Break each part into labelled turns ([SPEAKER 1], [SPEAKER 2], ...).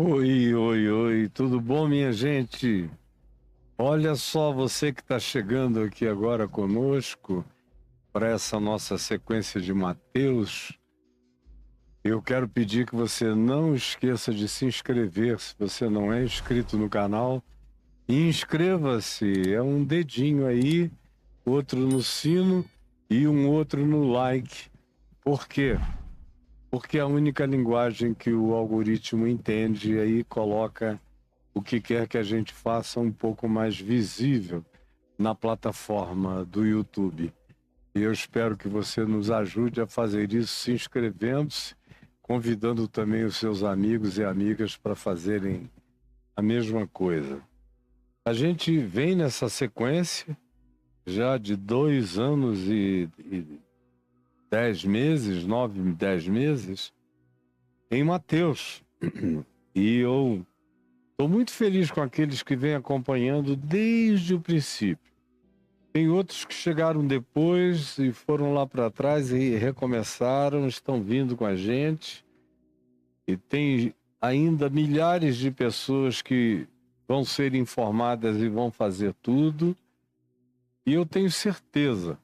[SPEAKER 1] Oi, oi, oi, tudo bom, minha gente? Olha só você que está chegando aqui agora conosco para essa nossa sequência de Mateus. Eu quero pedir que você não esqueça de se inscrever, se você não é inscrito no canal. Inscreva-se, é um dedinho aí, outro no sino e um outro no like. Por quê? Porque é a única linguagem que o algoritmo entende e aí coloca o que quer que a gente faça um pouco mais visível na plataforma do YouTube. E eu espero que você nos ajude a fazer isso se inscrevendo-se, convidando também os seus amigos e amigas para fazerem a mesma coisa. A gente vem nessa sequência já de 2 anos e 10 meses, 9, 10 meses, em Mateus. E eu estou muito feliz com aqueles que vêm acompanhando desde o princípio. Tem outros que chegaram depois e foram lá para trás e recomeçaram, estão vindo com a gente. E tem ainda milhares de pessoas que vão ser informadas e vão fazer tudo. E eu tenho certeza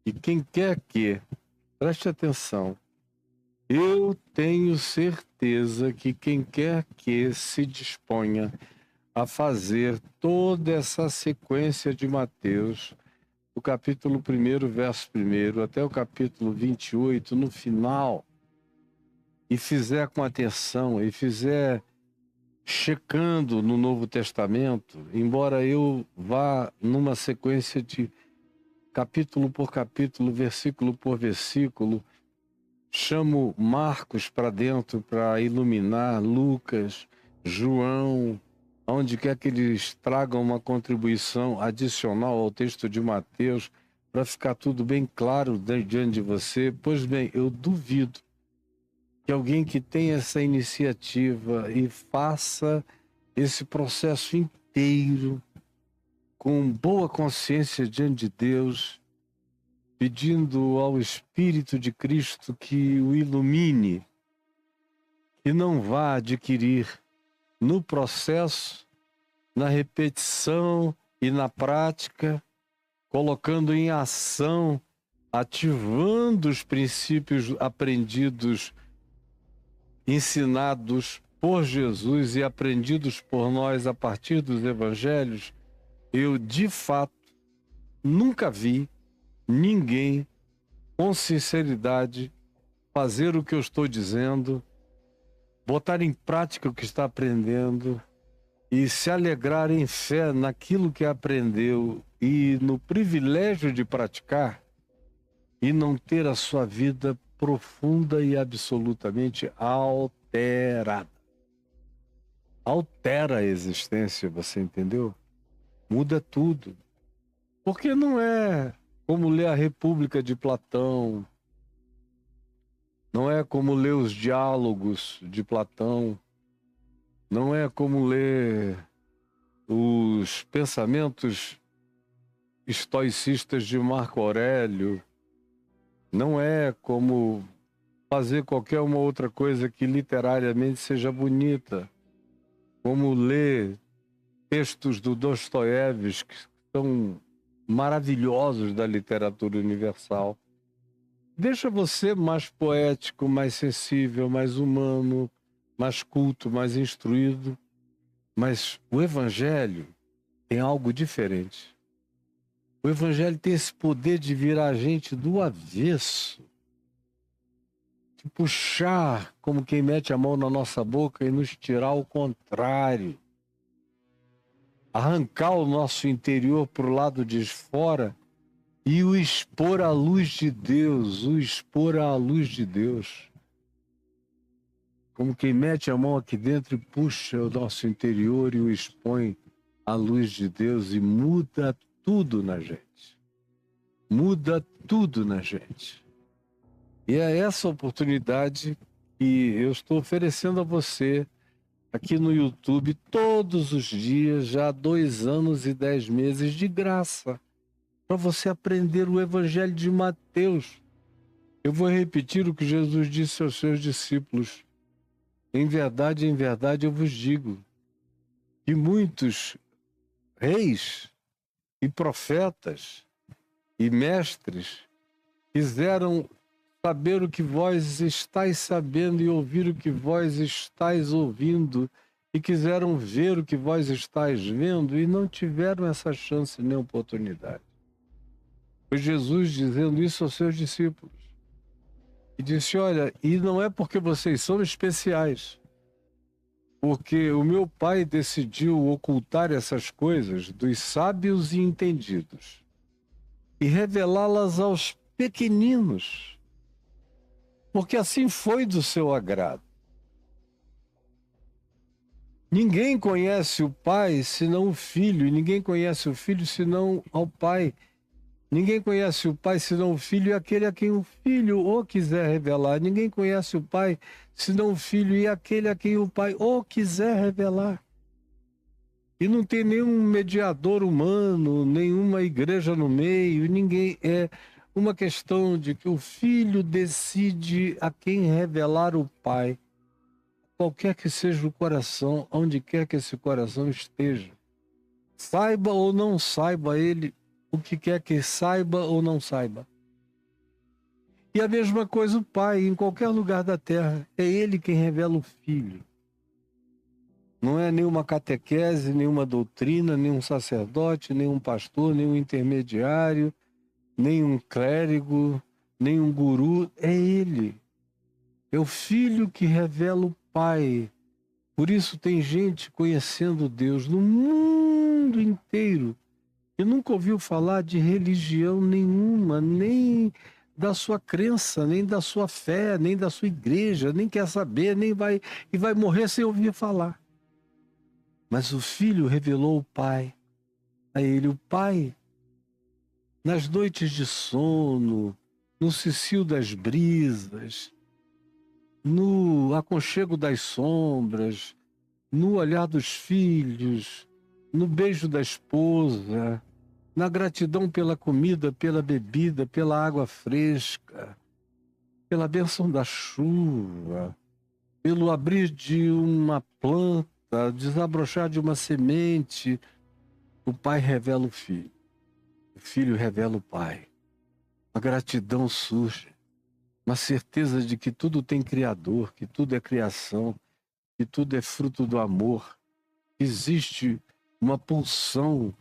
[SPEAKER 1] que quem quer que, preste atenção, eu tenho certeza que quem quer que se disponha a fazer toda essa sequência de Mateus, do capítulo 1, verso 1, até o capítulo 28, no final, e fizer com atenção, e fizer checando no Novo Testamento, embora eu vá numa sequência de capítulo por capítulo, versículo por versículo, chamo Marcos para dentro para iluminar, Lucas, João, onde quer que eles tragam uma contribuição adicional ao texto de Mateus, para ficar tudo bem claro diante de você. Pois bem, eu duvido que alguém que tenha essa iniciativa e faça esse processo inteiro com boa consciência diante de Deus, pedindo ao Espírito de Cristo que o ilumine, que não vá adquirir no processo, na repetição e na prática, colocando em ação, ativando os princípios aprendidos, ensinados por Jesus e aprendidos por nós a partir dos evangelhos. Eu, de fato, nunca vi ninguém com sinceridade fazer o que eu estou dizendo, botar em prática o que está aprendendo e se alegrar em fé naquilo que aprendeu e no privilégio de praticar e não ter a sua vida profunda e absolutamente alterada. Altera a existência, você entendeu? Muda tudo. Porque não é como ler a República de Platão, não é como ler os diálogos de Platão, não é como ler os pensamentos estoicistas de Marco Aurélio, não é como fazer qualquer uma outra coisa que literariamente seja bonita, como ler textos do Dostoiévski, que são maravilhosos da literatura universal. Deixa você mais poético, mais sensível, mais humano, mais culto, mais instruído. Mas o Evangelho tem algo diferente. O Evangelho tem esse poder de virar a gente do avesso. de puxar como quem mete a mão na nossa boca e nos tirar ao contrário. Arrancar o nosso interior para o lado de fora e o expor à luz de Deus, o expor à luz de Deus. Como quem mete a mão aqui dentro e puxa o nosso interior e o expõe à luz de Deus e muda tudo na gente. Muda tudo na gente. E é essa oportunidade que eu estou oferecendo a você aqui no YouTube todos os dias, já há 2 anos e 10 meses de graça, para você aprender o Evangelho de Mateus. Eu vou repetir o que Jesus disse aos seus discípulos. Em verdade, eu vos digo que muitos reis e profetas e mestres quiseram saber o que vós estáis sabendo e ouvir o que vós estáis ouvindo, e quiseram ver o que vós estáis vendo e não tiveram essa chance nem oportunidade. Foi Jesus dizendo isso aos seus discípulos. E disse, olha, e não é porque vocês são especiais, porque o meu Pai decidiu ocultar essas coisas dos sábios e entendidos e revelá-las aos pequeninos, porque assim foi do seu agrado. Ninguém conhece o Pai senão o Filho, e ninguém conhece o Filho senão ao Pai. Ninguém conhece o Pai senão o Filho e aquele a quem o Filho o quiser revelar. Ninguém conhece o Pai senão o Filho e aquele a quem o Pai o quiser revelar. E não tem nenhum mediador humano, nenhuma igreja no meio, ninguém. É uma questão de que o Filho decide a quem revelar o Pai, qualquer que seja o coração, onde quer que esse coração esteja. Saiba ou não saiba ele o que quer que saiba ou não saiba. E a mesma coisa o Pai, em qualquer lugar da terra, é Ele quem revela o Filho. Não é nenhuma catequese, nenhuma doutrina, nenhum sacerdote, nenhum pastor, nenhum intermediário, nenhum clérigo, nenhum guru, é Ele. É o Filho que revela o Pai. Por isso tem gente conhecendo Deus no mundo inteiro e nunca ouviu falar de religião nenhuma, nem da sua crença, nem da sua fé, nem da sua igreja, nem quer saber, nem vai e vai morrer sem ouvir falar. Mas o Filho revelou o Pai, a ele o Pai, nas noites de sono, no cicio das brisas, no aconchego das sombras, no olhar dos filhos, no beijo da esposa, na gratidão pela comida, pela bebida, pela água fresca, pela bênção da chuva, pelo abrir de uma planta, desabrochar de uma semente. O Pai revela o Filho, o Filho revela o Pai. A gratidão surge, uma certeza de que tudo tem Criador, que tudo é criação, que tudo é fruto do amor. Existe uma pulsão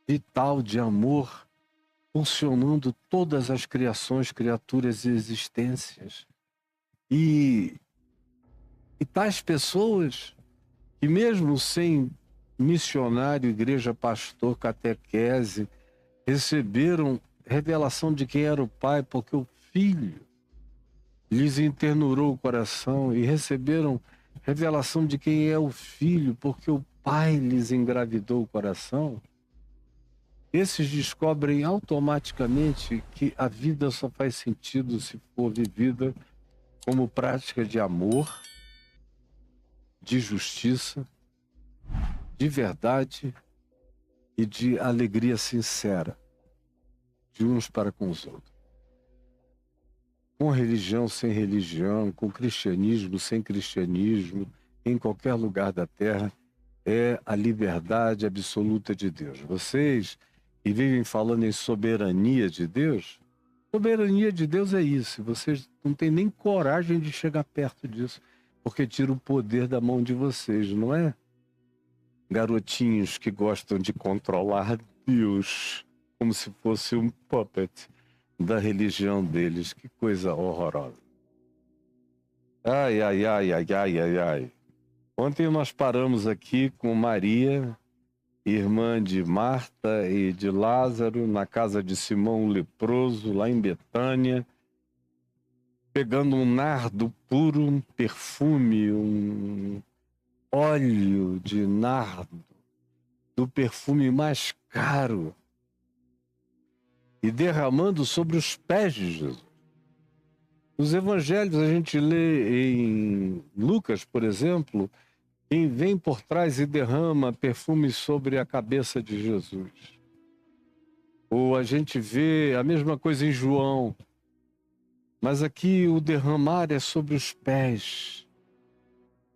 [SPEAKER 1] vital de amor funcionando todas as criações, criaturas e existências. E tais pessoas que mesmo sem missionário, igreja, pastor, catequese, receberam revelação de quem era o Pai, porque o Filho lhes internurou o coração, e receberam revelação de quem é o Filho, porque o Pai lhes engravidou o coração. Esses descobrem automaticamente que a vida só faz sentido se for vivida como prática de amor, de justiça, de verdade e de alegria sincera, de uns para com os outros. Com religião, sem religião, com cristianismo, sem cristianismo, em qualquer lugar da terra, é a liberdade absoluta de Deus. Vocês que vivem falando em soberania de Deus é isso. Vocês não têm nem coragem de chegar perto disso, porque tira o poder da mão de vocês, não é? Garotinhos que gostam de controlar Deus como se fosse um puppet da religião deles. Que coisa horrorosa. Ai, ai, ai, ai, ai, ai, ai. Ontem nós paramos aqui com Maria, irmã de Marta e de Lázaro, na casa de Simão o leproso, lá em Betânia, pegando um nardo puro, um perfume, um óleo de nardo, do perfume mais caro, e derramando sobre os pés de Jesus. Nos evangelhos a gente lê em Lucas, por exemplo, quem vem por trás e derrama perfume sobre a cabeça de Jesus. Ou a gente vê a mesma coisa em João, mas aqui o derramar é sobre os pés.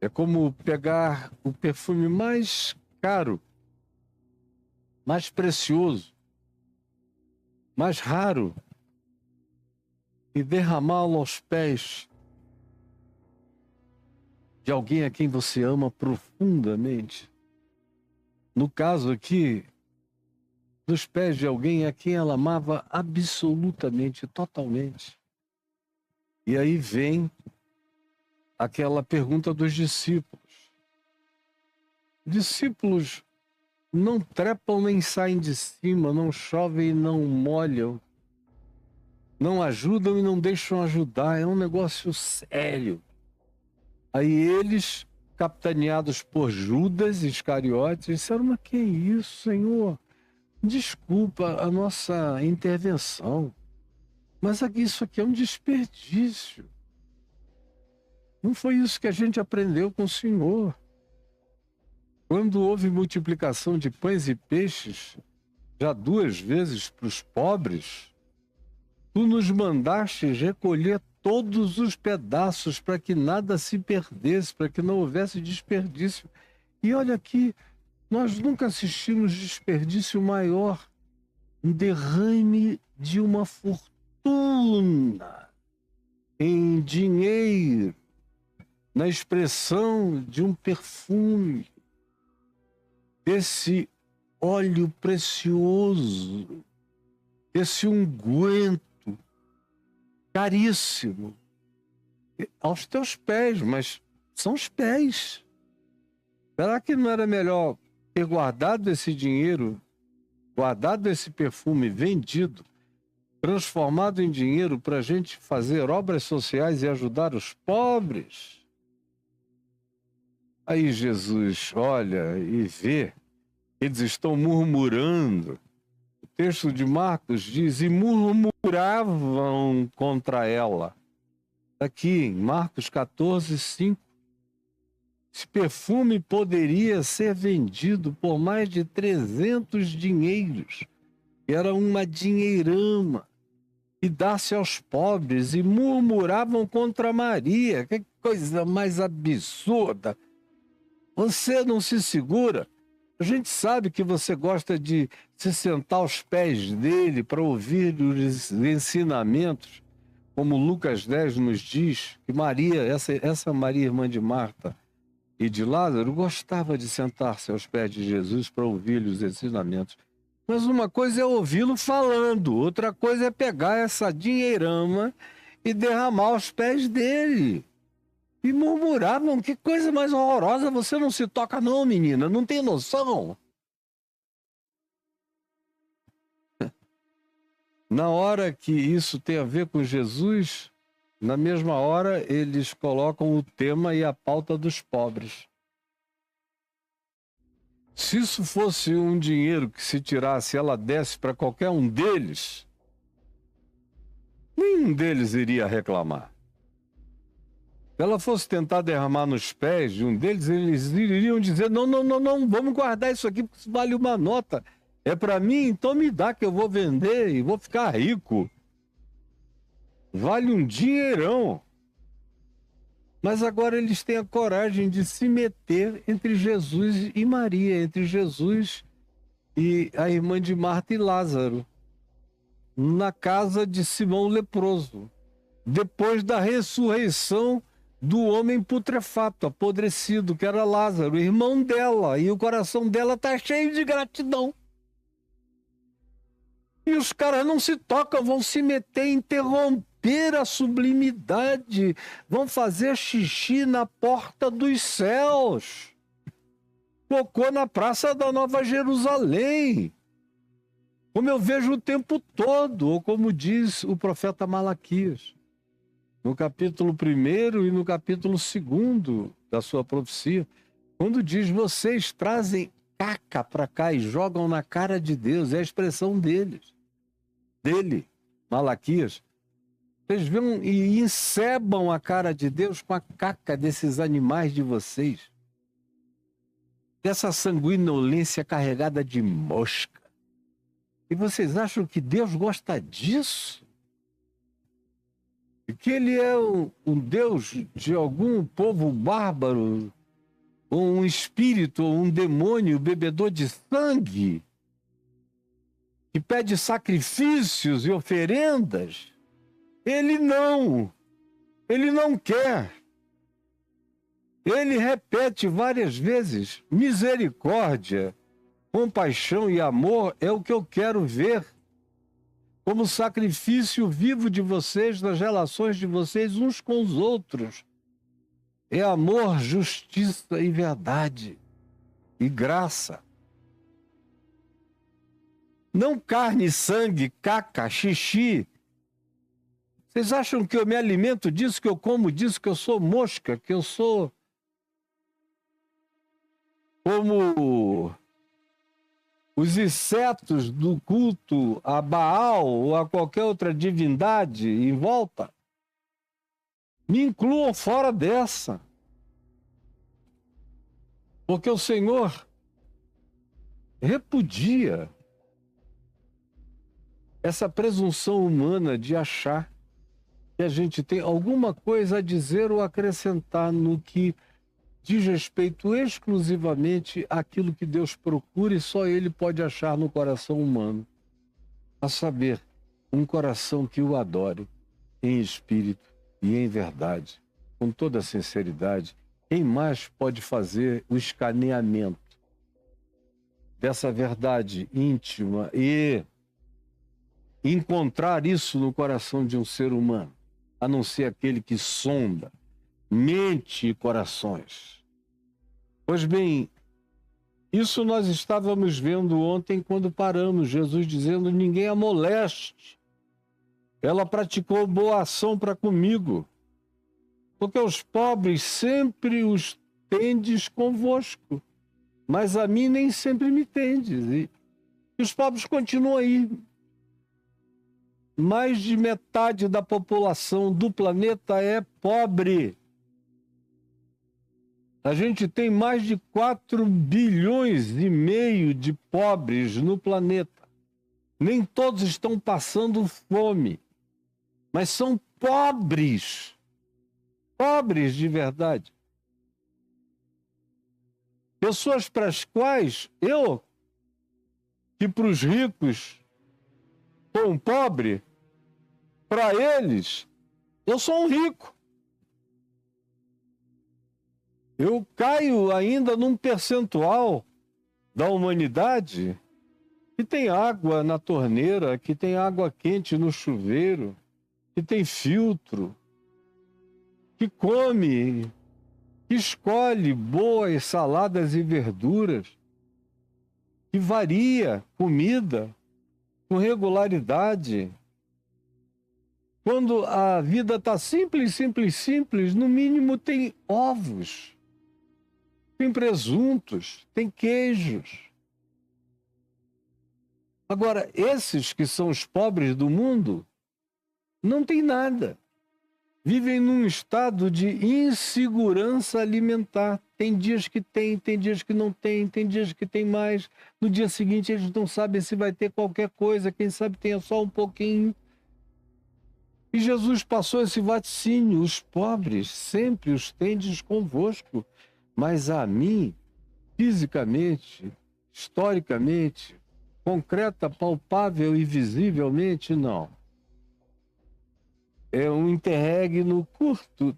[SPEAKER 1] É como pegar o perfume mais caro, mais precioso, mais raro, e derramá-lo aos pés de alguém a quem você ama profundamente. No caso aqui, dos pés de alguém a quem ela amava absolutamente, totalmente. E aí vem aquela pergunta dos discípulos. Discípulos não trepam nem saem de cima, não chovem e não molham, não ajudam e não deixam ajudar, é um negócio sério. Aí eles, capitaneados por Judas Iscariotes, disseram: mas que isso, Senhor? Desculpa a nossa intervenção, mas isso aqui é um desperdício. Não foi isso que a gente aprendeu com o Senhor. Quando houve multiplicação de pães e peixes, já 2 vezes para os pobres, tu nos mandaste recolher todos os pedaços para que nada se perdesse, para que não houvesse desperdício. E olha aqui, nós nunca assistimos desperdício maior, um derrame de uma fortuna em dinheiro, na expressão de um perfume, desse óleo precioso, esse unguento caríssimo, aos teus pés, mas são os pés. Será que não era melhor ter guardado esse dinheiro, guardado esse perfume, vendido, transformado em dinheiro para a gente fazer obras sociais e ajudar os pobres? Aí Jesus olha e vê, eles estão murmurando. O texto de Marcos diz: e murmuravam contra ela. Aqui em Marcos 14, 5. Esse perfume poderia ser vendido por mais de 300 dinheiros. Era uma dinheirama. E dar-se aos pobres, e murmuravam contra Maria. Que coisa mais absurda! Você não se segura? A gente sabe que você gosta de se sentar aos pés dele para ouvir os ensinamentos, como Lucas 10 nos diz, que Maria, essa Maria, irmã de Marta e de Lázaro, gostava de sentar-se aos pés de Jesus para ouvir os ensinamentos. Mas uma coisa é ouvi-lo falando, outra coisa é pegar essa dinheirama e derramar aos pés dele. E murmuravam: que coisa mais horrorosa, você não se toca não, menina, não tem noção. Na hora que isso tem a ver com Jesus, na mesma hora eles colocam o tema e a pauta dos pobres. Se isso fosse um dinheiro que se tirasse, ela desse para qualquer um deles, nenhum deles iria reclamar. Se ela fosse tentar derramar nos pés de um deles, eles iriam dizer: não, vamos guardar isso aqui porque isso vale uma nota. É para mim, então me dá que eu vou vender e vou ficar rico. Vale um dinheirão. Mas agora eles têm a coragem de se meter entre Jesus e Maria, entre Jesus e a irmã de Marta e Lázaro, na casa de Simão o leproso, depois da ressurreição do homem putrefato, apodrecido, que era Lázaro, irmão dela, e o coração dela está cheio de gratidão. E os caras não se tocam, vão se meter, interromper romper a sublimidade, vão fazer xixi na porta dos céus, cocô na praça da Nova Jerusalém, como eu vejo o tempo todo, ou como diz o profeta Malaquias, no capítulo 1 e no capítulo 2 da sua profecia, quando diz: vocês trazem caca para cá e jogam na cara de Deus. É a expressão dele, Malaquias. Vocês vão e encebam a cara de Deus com a caca desses animais de vocês, dessa sanguinolência carregada de mosca. E vocês acham que Deus gosta disso? E que ele é um Deus de algum povo bárbaro, ou um espírito, ou um demônio bebedor de sangue, que pede sacrifícios e oferendas? Ele não quer. Ele repete várias vezes: misericórdia, compaixão e amor é o que eu quero ver como sacrifício vivo de vocês, nas relações de vocês uns com os outros. É amor, justiça e verdade e graça. Não carne, sangue, caca, xixi. Vocês acham que eu me alimento disso, que eu como disso, que eu sou mosca, que eu sou como os insetos do culto a Baal ou a qualquer outra divindade em volta? Me incluam fora dessa. Porque o Senhor repudia essa presunção humana de achar que a gente tem alguma coisa a dizer ou acrescentar no que diz respeito exclusivamente àquilo que Deus procura e só Ele pode achar no coração humano. A saber, um coração que o adore em espírito e em verdade, com toda a sinceridade. Quem mais pode fazer o escaneamento dessa verdade íntima e encontrar isso no coração de um ser humano, a não ser aquele que sonda mente e corações? Pois bem, isso nós estávamos vendo ontem quando paramos, Jesus dizendo: ninguém a moleste. Ela praticou boa ação para comigo, porque os pobres sempre os tendes convosco, mas a mim nem sempre me tendes. E os pobres continuam aí. Mais de metade da população do planeta é pobre. A gente tem mais de 4,5 bilhões de pobres no planeta. Nem todos estão passando fome, mas são pobres. Pobres de verdade. Pessoas para as quais eu, que para os ricos sou um pobre, para eles eu sou um rico. Eu caio ainda num percentual da humanidade que tem água na torneira, que tem água quente no chuveiro, que tem filtro, que come, que escolhe boas saladas e verduras, que varia comida com regularidade. Quando a vida está simples, no mínimo tem ovos, tem presuntos, tem queijos. Agora, esses que são os pobres do mundo, não tem nada. Vivem num estado de insegurança alimentar. Tem dias que tem dias que não tem dias que tem mais. No dia seguinte eles não sabem se vai ter qualquer coisa, quem sabe tenha só um pouquinho. E Jesus passou esse vaticínio: os pobres sempre os tendes convosco, mas a mim, fisicamente, historicamente, concreta, palpável e visivelmente, não. É um interregno curto.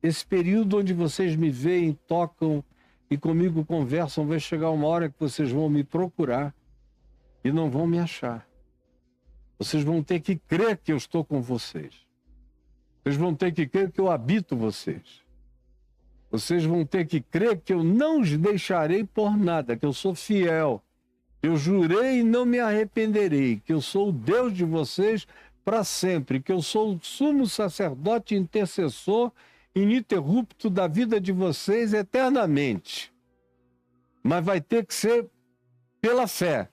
[SPEAKER 1] Esse período onde vocês me veem, tocam e comigo conversam, vai chegar uma hora que vocês vão me procurar e não vão me achar. Vocês vão ter que crer que eu estou com vocês. Vocês vão ter que crer que eu habito vocês. Vocês vão ter que crer que eu não os deixarei por nada, que eu sou fiel. Eu jurei e não me arrependerei, que eu sou o Deus de vocês para sempre, que eu sou o sumo sacerdote intercessor ininterrupto da vida de vocês eternamente. Mas vai ter que ser pela fé,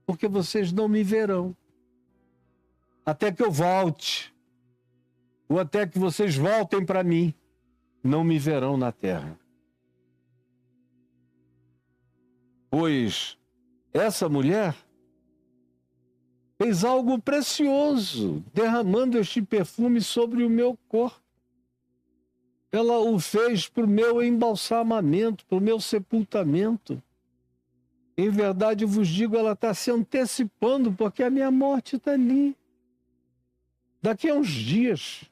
[SPEAKER 1] porque vocês não me verão. Até que eu volte, ou até que vocês voltem para mim, não me verão na terra. Pois essa mulher fez algo precioso, derramando este perfume sobre o meu corpo. Ela o fez para o meu embalsamamento, para o meu sepultamento. Em verdade, eu vos digo, ela está se antecipando, porque a minha morte está ali. Daqui a uns dias,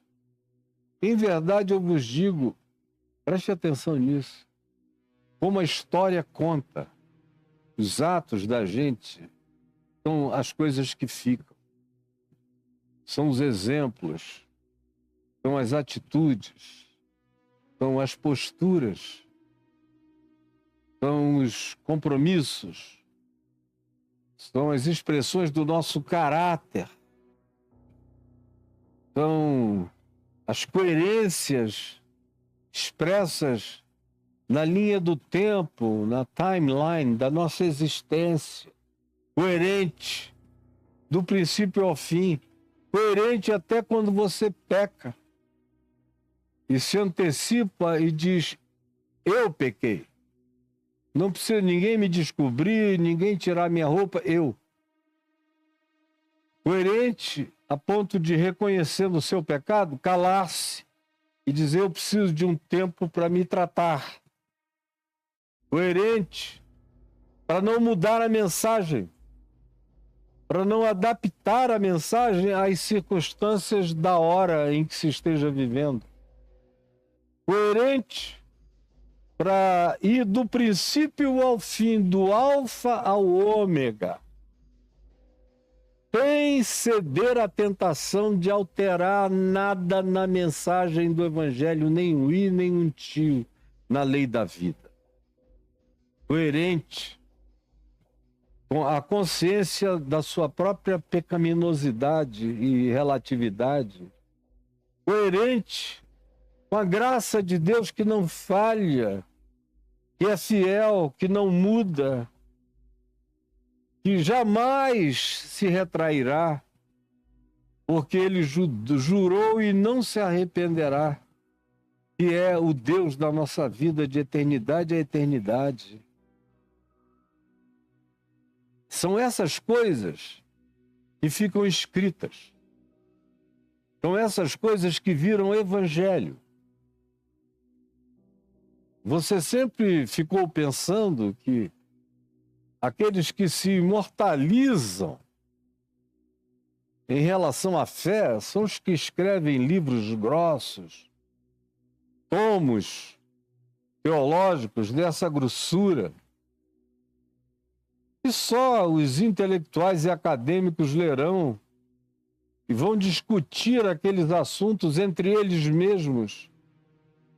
[SPEAKER 1] em verdade, eu vos digo, preste atenção nisso, como a história conta, os atos da gente são as coisas que ficam, são os exemplos, são as atitudes, são as posturas, são os compromissos, são as expressões do nosso caráter, são as coerências expressas na linha do tempo, na timeline da nossa existência, coerente do princípio ao fim, coerente até quando você peca e se antecipa e diz, eu pequei. Não precisa ninguém me descobrir, ninguém tirar minha roupa, eu. Coerente a ponto de reconhecer o seu pecado, calar-se e dizer, eu preciso de um tempo para me tratar. Coerente para não mudar a mensagem, para não adaptar a mensagem às circunstâncias da hora em que se esteja vivendo. Coerente para ir do princípio ao fim, do alfa ao ômega, sem ceder à tentação de alterar nada na mensagem do Evangelho, nem um i, nem um tio na lei da vida. Coerente com a consciência da sua própria pecaminosidade e relatividade. Coerente com a graça de Deus que não falha, que é fiel, que não muda, que jamais se retrairá, porque ele jurou e não se arrependerá, que é o Deus da nossa vida de eternidade a eternidade. São essas coisas que ficam escritas. São essas coisas que viram evangelho. Você sempre ficou pensando que aqueles que se imortalizam em relação à fé são os que escrevem livros grossos, tomos teológicos dessa grossura, e só os intelectuais e acadêmicos lerão e vão discutir aqueles assuntos entre eles mesmos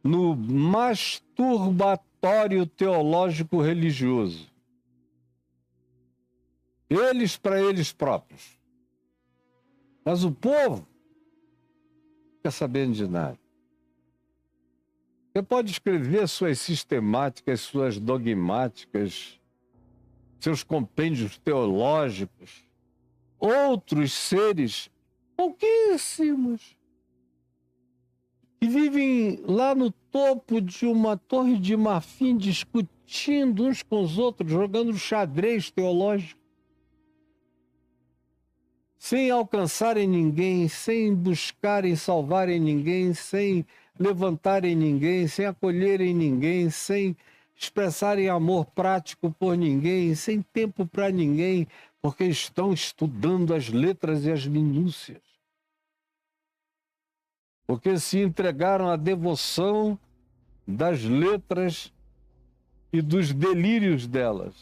[SPEAKER 1] no masturbatório teológico religioso. Eles para eles próprios. Mas o povo não quer sabendo de nada. Você pode escrever suas sistemáticas, suas dogmáticas, seus compêndios teológicos. Outros seres, pouquíssimos, que vivem lá no topo de uma torre de marfim, discutindo uns com os outros, jogando xadrez teológico, sem alcançarem ninguém, sem buscarem salvarem ninguém, sem levantarem ninguém, sem acolherem ninguém, sem expressarem amor prático por ninguém, sem tempo para ninguém, porque estão estudando as letras e as minúcias. Porque se entregaram à devoção das letras e dos delírios delas.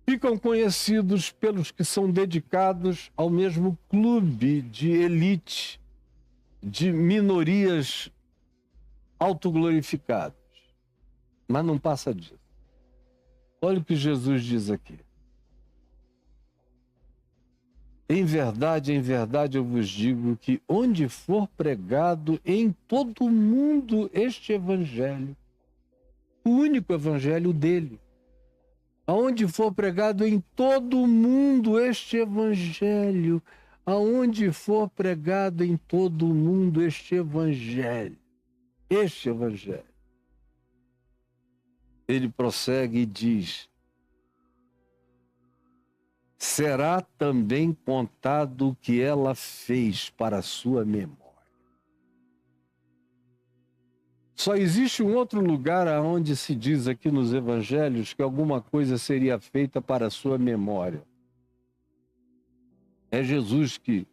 [SPEAKER 1] ficam conhecidos pelos que são dedicados ao mesmo clube de elite, de minorias autoglorificadas. Mas não passa disso. Olha o que Jesus diz aqui. Em verdade, eu vos digo que onde for pregado em todo o mundo este evangelho, o único evangelho dele, aonde for pregado em todo o mundo este evangelho, aonde for pregado em todo o mundo este evangelho, ele prossegue e diz: será também contado o que ela fez para a sua memória. Só existe um outro lugar onde se diz aqui nos evangelhos que alguma coisa seria feita para a sua memória. É Jesus que,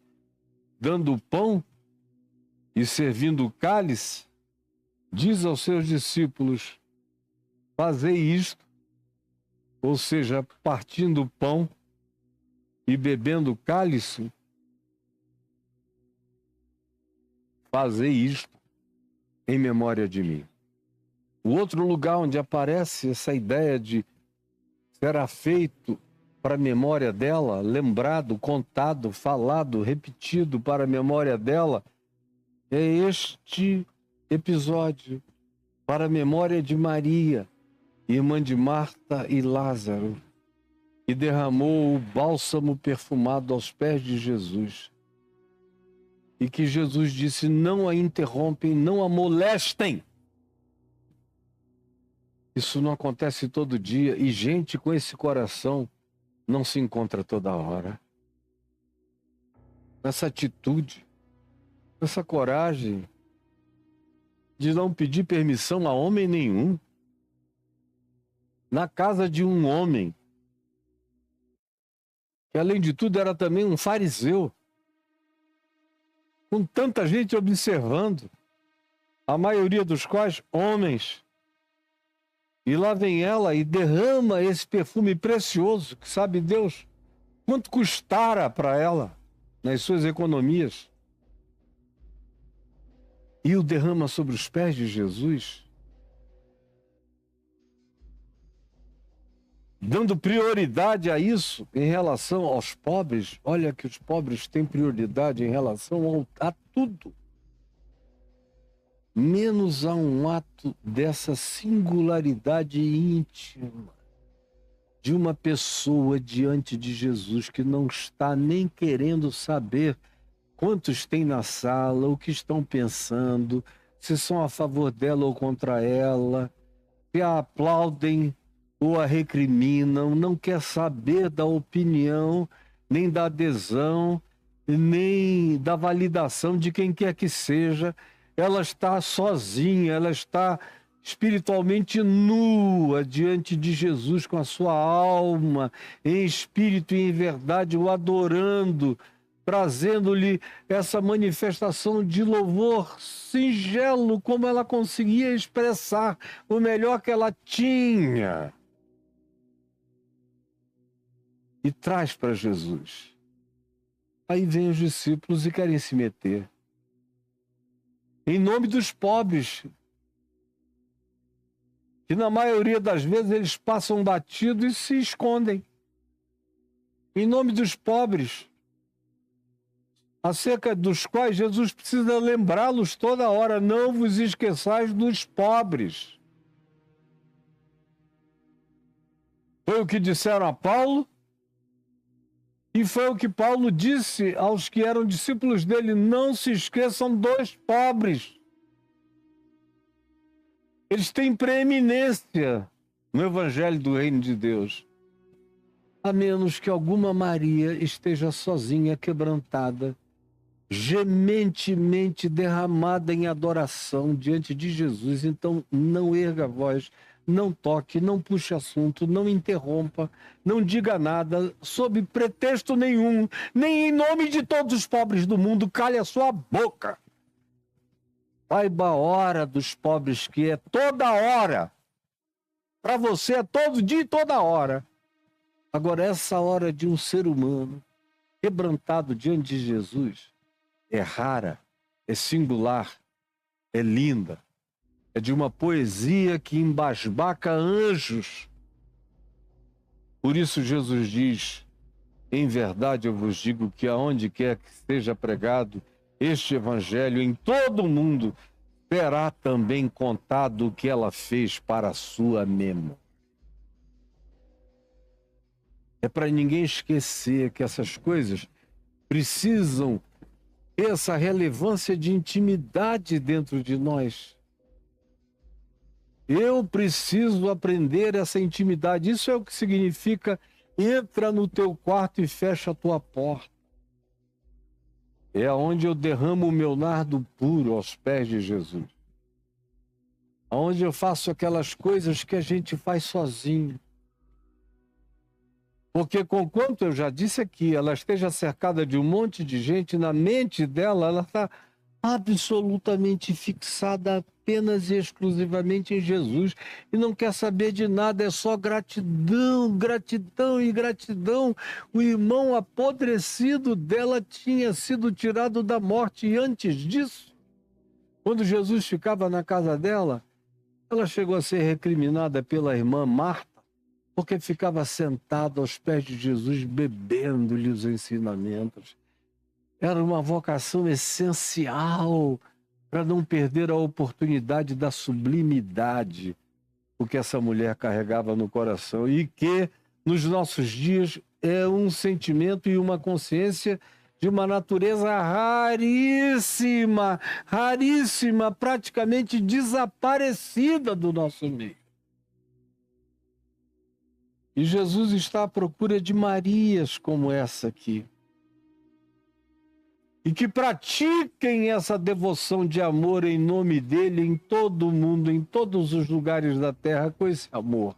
[SPEAKER 1] dando o pão e servindo o cálice, diz aos seus discípulos: fazei isto, ou seja, partindo o pão e bebendo o cálice, fazei isto em memória de mim. O outro lugar onde aparece essa ideia de será feito para a memória dela, lembrado, contado, falado, repetido para a memória dela, é este episódio, para a memória de Maria, irmã de Marta e Lázaro, e derramou o bálsamo perfumado aos pés de Jesus. E que Jesus disse: não a interrompem, não a molestem. Isso não acontece todo dia, e gente com esse coração não se encontra toda hora. Essa atitude, essa coragem de não pedir permissão a homem nenhum, na casa de um homem, que além de tudo era também um fariseu, com tanta gente observando, a maioria dos quais homens. E lá vem ela e derrama esse perfume precioso, que sabe Deus quanto custara para ela nas suas economias. E o derrama sobre os pés de Jesus, dando prioridade a isso em relação aos pobres. Olha que os pobres têm prioridade em relação a tudo, menos a um ato dessa singularidade íntima de uma pessoa diante de Jesus que não está nem querendo saber quantos tem na sala, o que estão pensando, se são a favor dela ou contra ela, se a aplaudem ou a recriminam, não quer saber da opinião, nem da adesão, nem da validação de quem quer que seja. Ela está sozinha, ela está espiritualmente nua diante de Jesus, com a sua alma, em espírito e em verdade, o adorando, trazendo-lhe essa manifestação de louvor singelo, como ela conseguia expressar o melhor que ela tinha. E traz para Jesus. Aí vem os discípulos e querem se meter. Em nome dos pobres, que na maioria das vezes eles passam batidos e se escondem. Em nome dos pobres, acerca dos quais Jesus precisa lembrá-los toda hora: não vos esqueçais dos pobres. Foi o que disseram a Paulo, e foi o que Paulo disse aos que eram discípulos dele: não se esqueçam dos pobres. Eles têm preeminência no Evangelho do Reino de Deus. A menos que alguma Maria esteja sozinha, quebrantada, gementemente derramada em adoração diante de Jesus. Então não erga a voz, não toque, não puxe assunto, não interrompa, não diga nada, sob pretexto nenhum, nem em nome de todos os pobres do mundo. Cale a sua boca. Saiba a hora dos pobres, que é toda hora. Para você é todo dia e toda hora. Agora, essa hora de um ser humano quebrantado diante de Jesus é rara, é singular, é linda. É de uma poesia que embasbaca anjos. Por isso Jesus diz: em verdade eu vos digo que aonde quer que seja pregado este evangelho em todo o mundo, será também contado o que ela fez para a sua memória. É para ninguém esquecer que essas coisas precisam ter essa relevância de intimidade dentro de nós. Eu preciso aprender essa intimidade. Isso é o que significa: entra no teu quarto e fecha a tua porta. É onde eu derramo o meu nardo puro aos pés de Jesus. Onde eu faço aquelas coisas que a gente faz sozinho. Porque, conquanto eu já disse aqui, ela esteja cercada de um monte de gente, na mente dela, ela está absolutamente fixada apenas e exclusivamente em Jesus e não quer saber de nada, é só gratidão, gratidão e gratidão. O irmão apodrecido dela tinha sido tirado da morte e antes disso, quando Jesus ficava na casa dela, ela chegou a ser recriminada pela irmã Marta, porque ficava sentada aos pés de Jesus, bebendo-lhe os ensinamentos. Era uma vocação essencial para não perder a oportunidade da sublimidade, o que essa mulher carregava no coração e que, nos nossos dias, é um sentimento e uma consciência de uma natureza raríssima, raríssima, praticamente desaparecida do nosso meio. E Jesus está à procura de Marias como essa aqui. E que pratiquem essa devoção de amor em nome dele em todo o mundo, em todos os lugares da terra, com esse amor,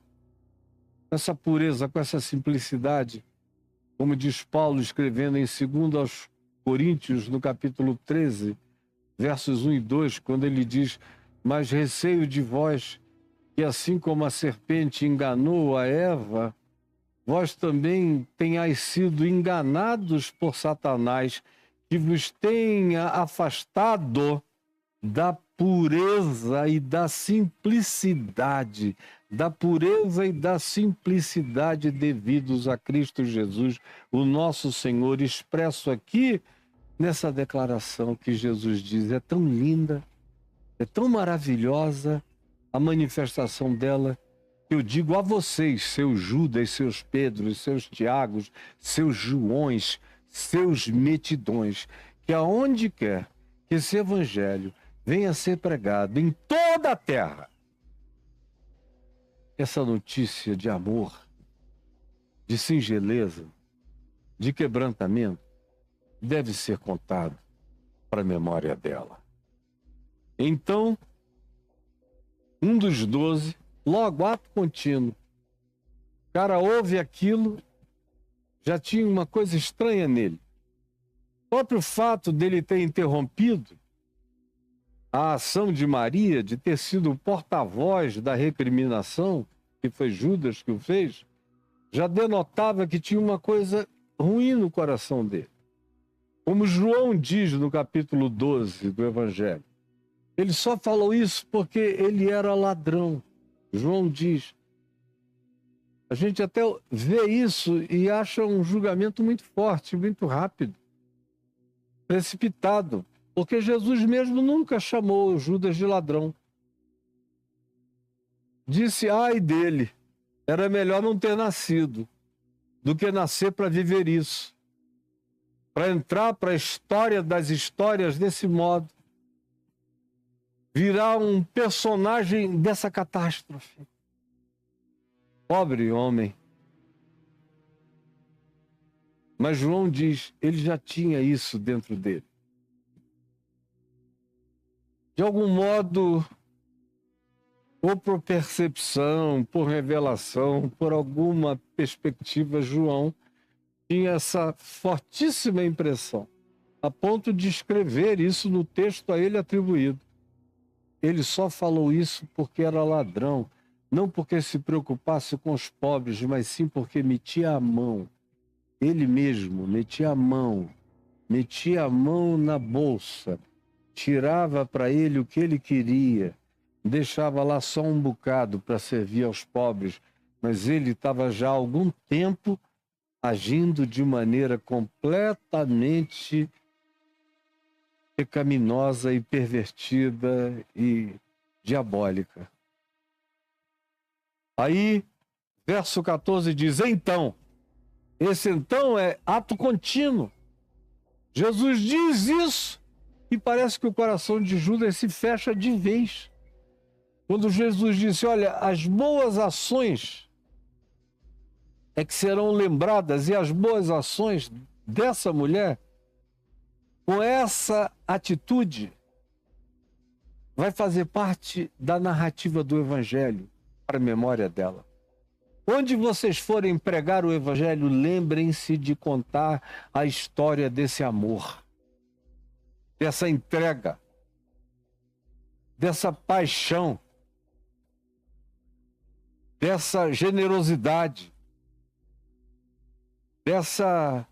[SPEAKER 1] com essa pureza, com essa simplicidade. Como diz Paulo escrevendo em 2 aos Coríntios, no capítulo 13, versos 1 e 2, quando ele diz: mas receio de vós, que assim como a serpente enganou a Eva, vós também tenhais sido enganados por Satanás, que vos tenha afastado da pureza e da simplicidade, devidos a Cristo Jesus, o nosso Senhor, expresso aqui nessa declaração que Jesus diz. É tão linda, é tão maravilhosa a manifestação dela, que eu digo a vocês, seus Judas, seus Pedros, seus Tiagos, seus Joões, seus metidões, que aonde quer que esse evangelho venha a ser pregado em toda a terra, essa notícia de amor, de singeleza, de quebrantamento, deve ser contado para a memória dela. Então, um dos 12, logo, ato contínuo, o cara ouve aquilo, já tinha uma coisa estranha nele. O próprio fato dele ter interrompido a ação de Maria, de ter sido o porta-voz da recriminação, que foi Judas que o fez, já denotava que tinha uma coisa ruim no coração dele. Como João diz no capítulo 12 do Evangelho, ele só falou isso porque ele era ladrão. João diz. A gente até vê isso e acha um julgamento muito forte, muito rápido, precipitado, porque Jesus mesmo nunca chamou Judas de ladrão. Disse: ai dele, era melhor não ter nascido do que nascer para viver isso, para entrar para a história das histórias desse modo, virar um personagem dessa catástrofe. Pobre homem. Mas João diz, ele já tinha isso dentro dele. De algum modo, ou por percepção, por revelação, por alguma perspectiva, João tinha essa fortíssima impressão, a ponto de escrever isso no texto a ele atribuído. Ele só falou isso porque era ladrão, não porque se preocupasse com os pobres, mas sim porque metia a mão, ele mesmo metia a mão na bolsa, tirava para ele o que ele queria, deixava lá só um bocado para servir aos pobres, mas ele estava já há algum tempo agindo de maneira completamente pecaminosa e pervertida e diabólica. Aí, verso 14 diz, então, esse então é ato contínuo. Jesus diz isso e parece que o coração de Judas se fecha de vez. Quando Jesus disse, olha, as boas ações é que serão lembradas, e as boas ações dessa mulher, com essa atitude, vai fazer parte da narrativa do Evangelho, para a memória dela. Onde vocês forem pregar o Evangelho, lembrem-se de contar a história desse amor, dessa entrega, dessa paixão, dessa generosidade, dessa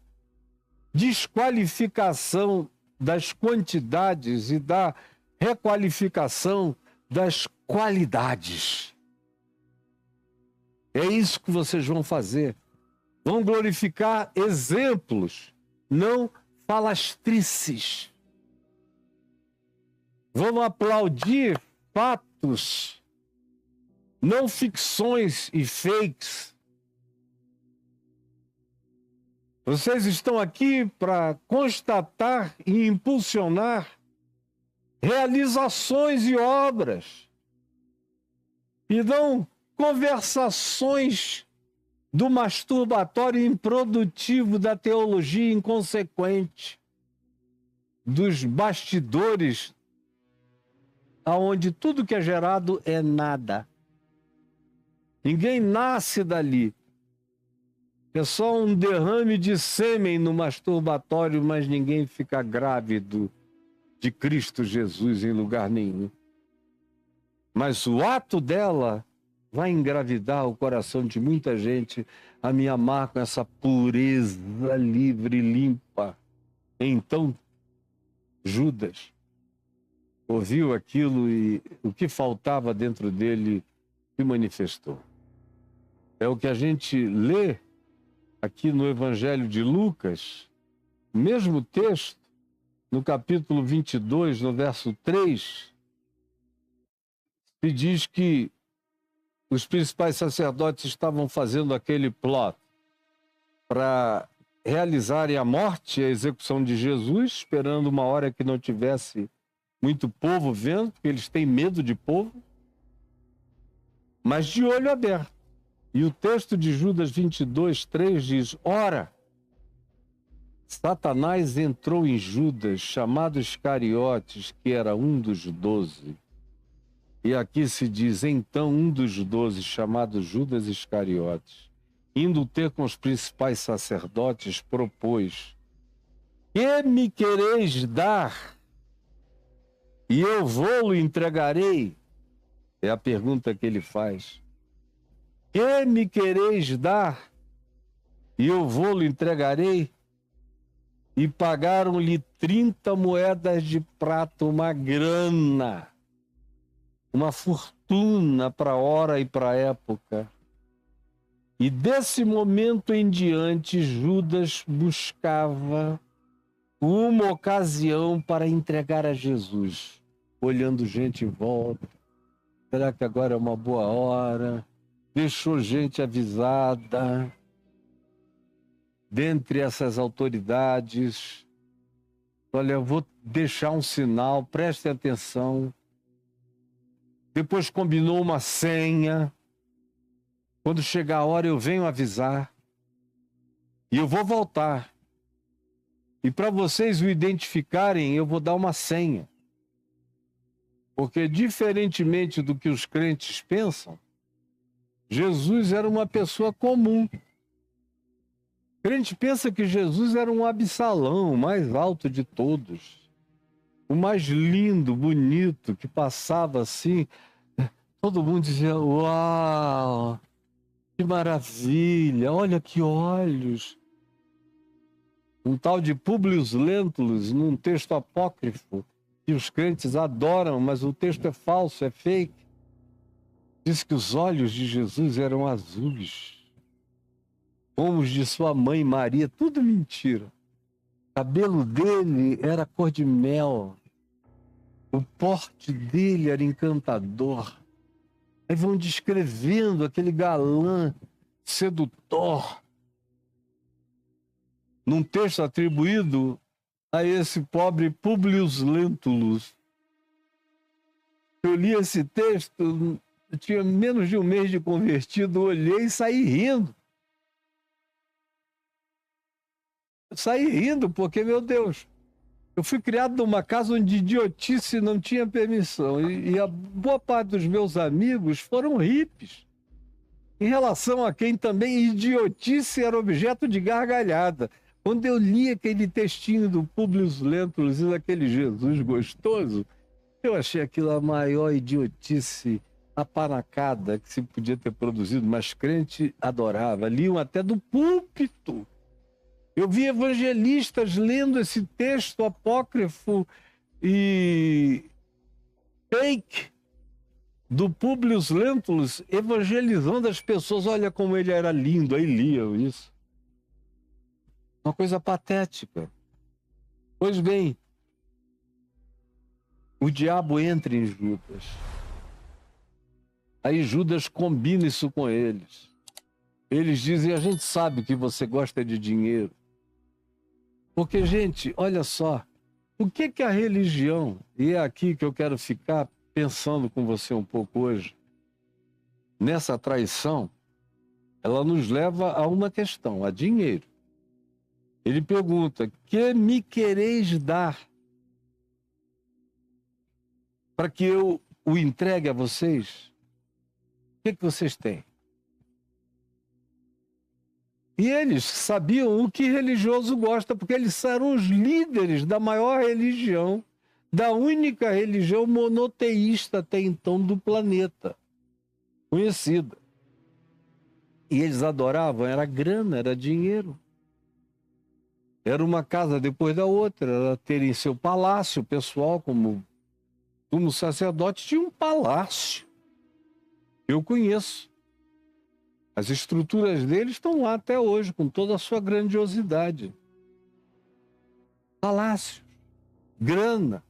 [SPEAKER 1] desqualificação das quantidades e da requalificação das qualidades. É isso que vocês vão fazer. Vão glorificar exemplos, não falastrices. Vão aplaudir fatos, não ficções e fakes. Vocês estão aqui para constatar e impulsionar realizações e obras, e não conversações do masturbatório improdutivo, da teologia inconsequente, dos bastidores, aonde tudo que é gerado é nada. Ninguém nasce dali. É só um derrame de sêmen no masturbatório, mas ninguém fica grávido de Cristo Jesus em lugar nenhum. Mas o ato dela vai engravidar o coração de muita gente a me amar com essa pureza livre e limpa. Então, Judas ouviu aquilo e o que faltava dentro dele se manifestou. É o que a gente lê aqui no Evangelho de Lucas, o mesmo texto, no capítulo 22, no verso 3, se diz que os principais sacerdotes estavam fazendo aquele plot para realizarem a morte e a execução de Jesus, esperando uma hora que não tivesse muito povo vendo, porque eles têm medo de povo, mas de olho aberto. E o texto de Judas 22, 3 diz, ora, Satanás entrou em Judas, chamado Iscariotes, que era um dos 12. E aqui se diz, então um dos 12, chamado Judas Iscariotes, indo ter com os principais sacerdotes, propôs, que me quereis dar? E eu vou-lo entregarei? É a pergunta que ele faz. Que me quereis dar? E eu vou-lo entregarei? E pagaram-lhe 30 moedas de prata, uma grana, uma fortuna para a hora e para a época. E desse momento em diante, Judas buscava uma ocasião para entregar a Jesus, olhando gente em volta. Será que agora é uma boa hora? Deixou gente avisada. Dentre essas autoridades, olha, eu vou deixar um sinal, prestem atenção. Depois combinou uma senha. Quando chegar a hora eu venho avisar. E eu vou voltar. E para vocês o identificarem, eu vou dar uma senha. Porque diferentemente do que os crentes pensam, Jesus era uma pessoa comum. O crente pensa que Jesus era um Absalão, o mais alto de todos. O mais lindo, bonito, que passava assim todo mundo dizia, uau, que maravilha, olha que olhos. Um tal de Públio Lentulus, num texto apócrifo, que os crentes adoram, mas o texto é falso, é fake. Diz que os olhos de Jesus eram azuis, como os de sua mãe Maria, tudo mentira. O cabelo dele era cor de mel, o porte dele era encantador. Aí vão descrevendo aquele galã sedutor, num texto atribuído a esse pobre Públio Lentulus. Eu li esse texto, eu tinha menos de um mês de convertido, olhei e saí rindo. Saí rindo porque, meu Deus, eu fui criado numa casa onde idiotice não tinha permissão. E a boa parte dos meus amigos foram hippies, em relação a quem também idiotice era objeto de gargalhada. Quando eu li aquele textinho do Públio Lentulus e daquele Jesus gostoso, eu achei aquilo a maior idiotice apanacada que se podia ter produzido, mas crente adorava. Liam até do púlpito. Eu vi evangelistas lendo esse texto apócrifo e fake do Públio Lentulus, evangelizando as pessoas. Olha como ele era lindo, aí liam isso. Uma coisa patética. Pois bem, o diabo entra em Judas. Aí Judas combina isso com eles. Eles dizem, a gente sabe que você gosta de dinheiro. Porque, gente, olha só, o que a religião, e é aqui que eu quero ficar pensando com você um pouco hoje, nessa traição, ela nos leva a uma questão, a dinheiro. Ele pergunta, que me quereis dar para que eu o entregue a vocês? O que vocês têm? E eles sabiam o que religioso gosta, porque eles eram os líderes da maior religião, da única religião monoteísta até então do planeta, conhecida. E eles adoravam, era grana, era dinheiro. Era uma casa depois da outra, era terem seu palácio pessoal, como sacerdote tinha um palácio. Eu conheço. As estruturas deles estão lá até hoje, com toda a sua grandiosidade. Palácios, grana.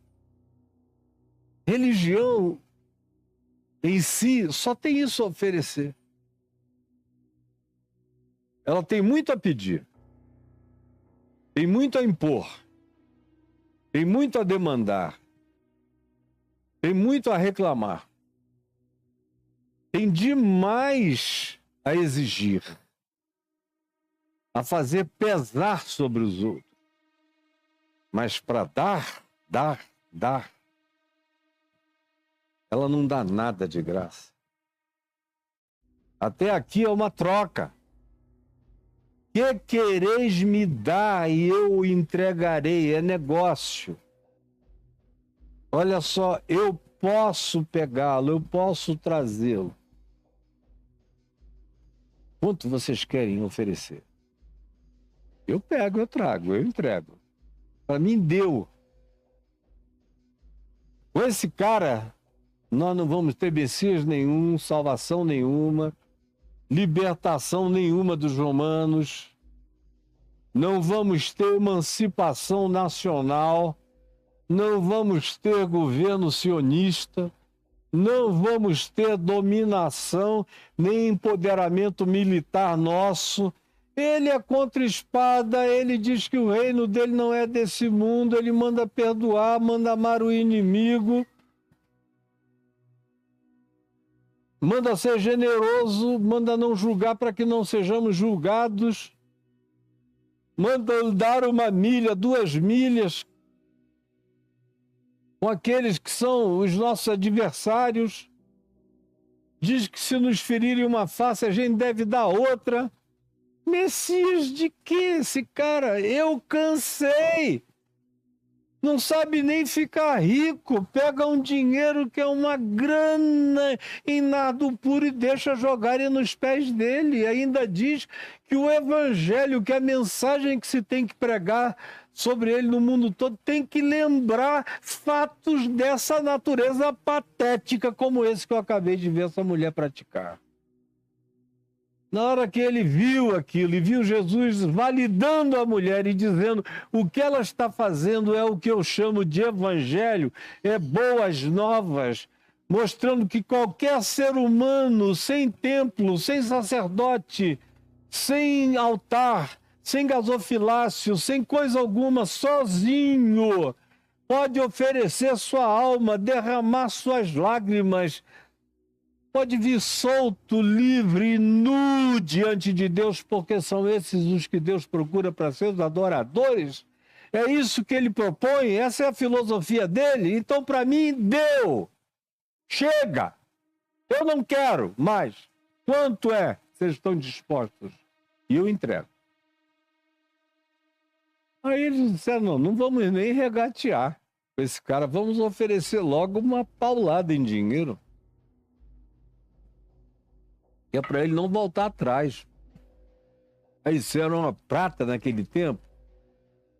[SPEAKER 1] Religião em si só tem isso a oferecer. Ela tem muito a pedir, tem muito a impor, tem muito a demandar, tem muito a reclamar, tem demais a exigir, a fazer pesar sobre os outros. Mas para dar, ela não dá nada de graça. Até aqui é uma troca. Que quereis me dar e eu o entregarei? É negócio. Olha só, eu posso pegá-lo, eu posso trazê-lo. Quanto vocês querem oferecer? Eu pego, eu trago, eu entrego. Para mim deu. Com esse cara, nós não vamos ter Messias nenhum, salvação nenhuma, libertação nenhuma dos romanos, não vamos ter emancipação nacional, não vamos ter governo sionista, não vamos ter dominação nem empoderamento militar nosso. Ele é contra a espada, ele diz que o reino dele não é desse mundo, ele manda perdoar, manda amar o inimigo, manda ser generoso, manda não julgar para que não sejamos julgados, manda dar 1 milha, 2 milhas com aqueles que são os nossos adversários, diz que se nos ferirem uma face a gente deve dar outra. Messias de quê esse cara? Eu cansei. Não sabe nem ficar rico, pega um dinheiro que é uma grana em nardo puro e deixa jogarem nos pés dele. E ainda diz que o evangelho, que a mensagem que se tem que pregar sobre ele no mundo todo, tem que lembrar fatos dessa natureza patética como esse que eu acabei de ver essa mulher praticar. Na hora que ele viu aquilo e viu Jesus validando a mulher e dizendo o que ela está fazendo é o que eu chamo de evangelho, é boas novas, mostrando que qualquer ser humano sem templo, sem sacerdote, sem altar, sem gasofilácio, sem coisa alguma, sozinho, pode oferecer sua alma, derramar suas lágrimas, pode vir solto, livre e nu diante de Deus, porque são esses os que Deus procura para seus adoradores. É isso que ele propõe, essa é a filosofia dele. Então, para mim, deu. Chega. Eu não quero mais. Quanto é? Vocês estão dispostos? E eu entrego. Aí eles disseram, não vamos nem regatear com esse cara, vamos oferecer logo uma paulada em dinheiro. Que é para ele não voltar atrás. Aí isso era uma prata naquele tempo,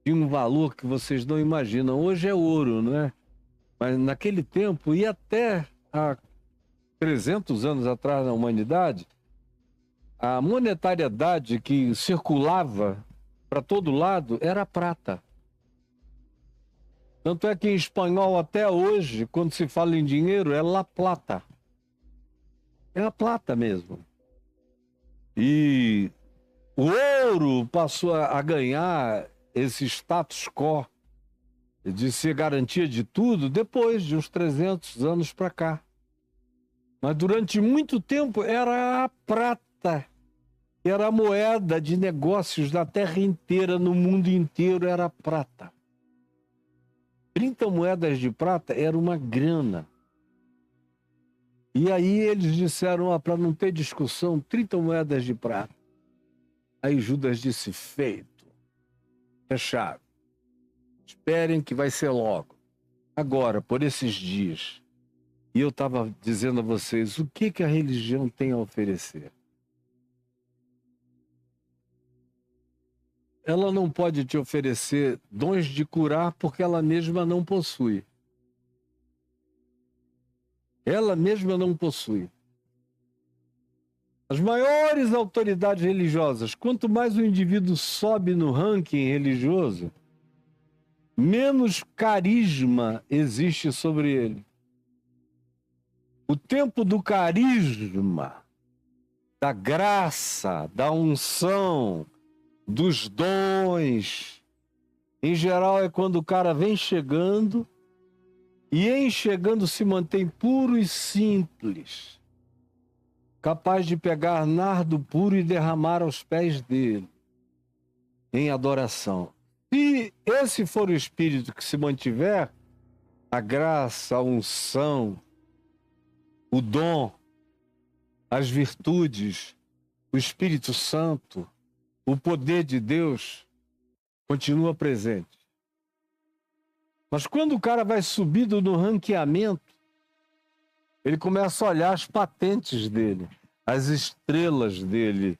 [SPEAKER 1] tinha um valor que vocês não imaginam. Hoje é ouro, né? Mas naquele tempo, e até há 300 anos atrás na humanidade, a monetariedade que circulava para todo lado era prata. Tanto é que em espanhol até hoje, quando se fala em dinheiro, é la plata. É a plata mesmo. E o ouro passou a ganhar esse status quo de ser garantia de tudo depois de uns 300 anos para cá. Mas durante muito tempo era a prata, era a moeda de negócios da terra inteira, no mundo inteiro era a prata. 30 moedas de prata era uma grana. E aí eles disseram, para não ter discussão, 30 moedas de prata. Aí Judas disse, feito, fechado. Esperem que vai ser logo. Agora, por esses dias. E eu estava dizendo a vocês, o que a religião tem a oferecer? Ela não pode te oferecer dons de curar porque ela mesma não possui. Ela mesma não possui. As maiores autoridades religiosas, quanto mais o indivíduo sobe no ranking religioso, menos carisma existe sobre ele. O tempo do carisma, da graça, da unção, dos dons, em geral é quando o cara vem chegando e em chegando se mantém puro e simples, capaz de pegar nardo puro e derramar aos pés dele, em adoração. Se esse for o espírito que se mantiver, a graça, a unção, o dom, as virtudes, o Espírito Santo, o poder de Deus continua presente. Mas quando o cara vai subindo no ranqueamento, ele começa a olhar as patentes dele, as estrelas dele,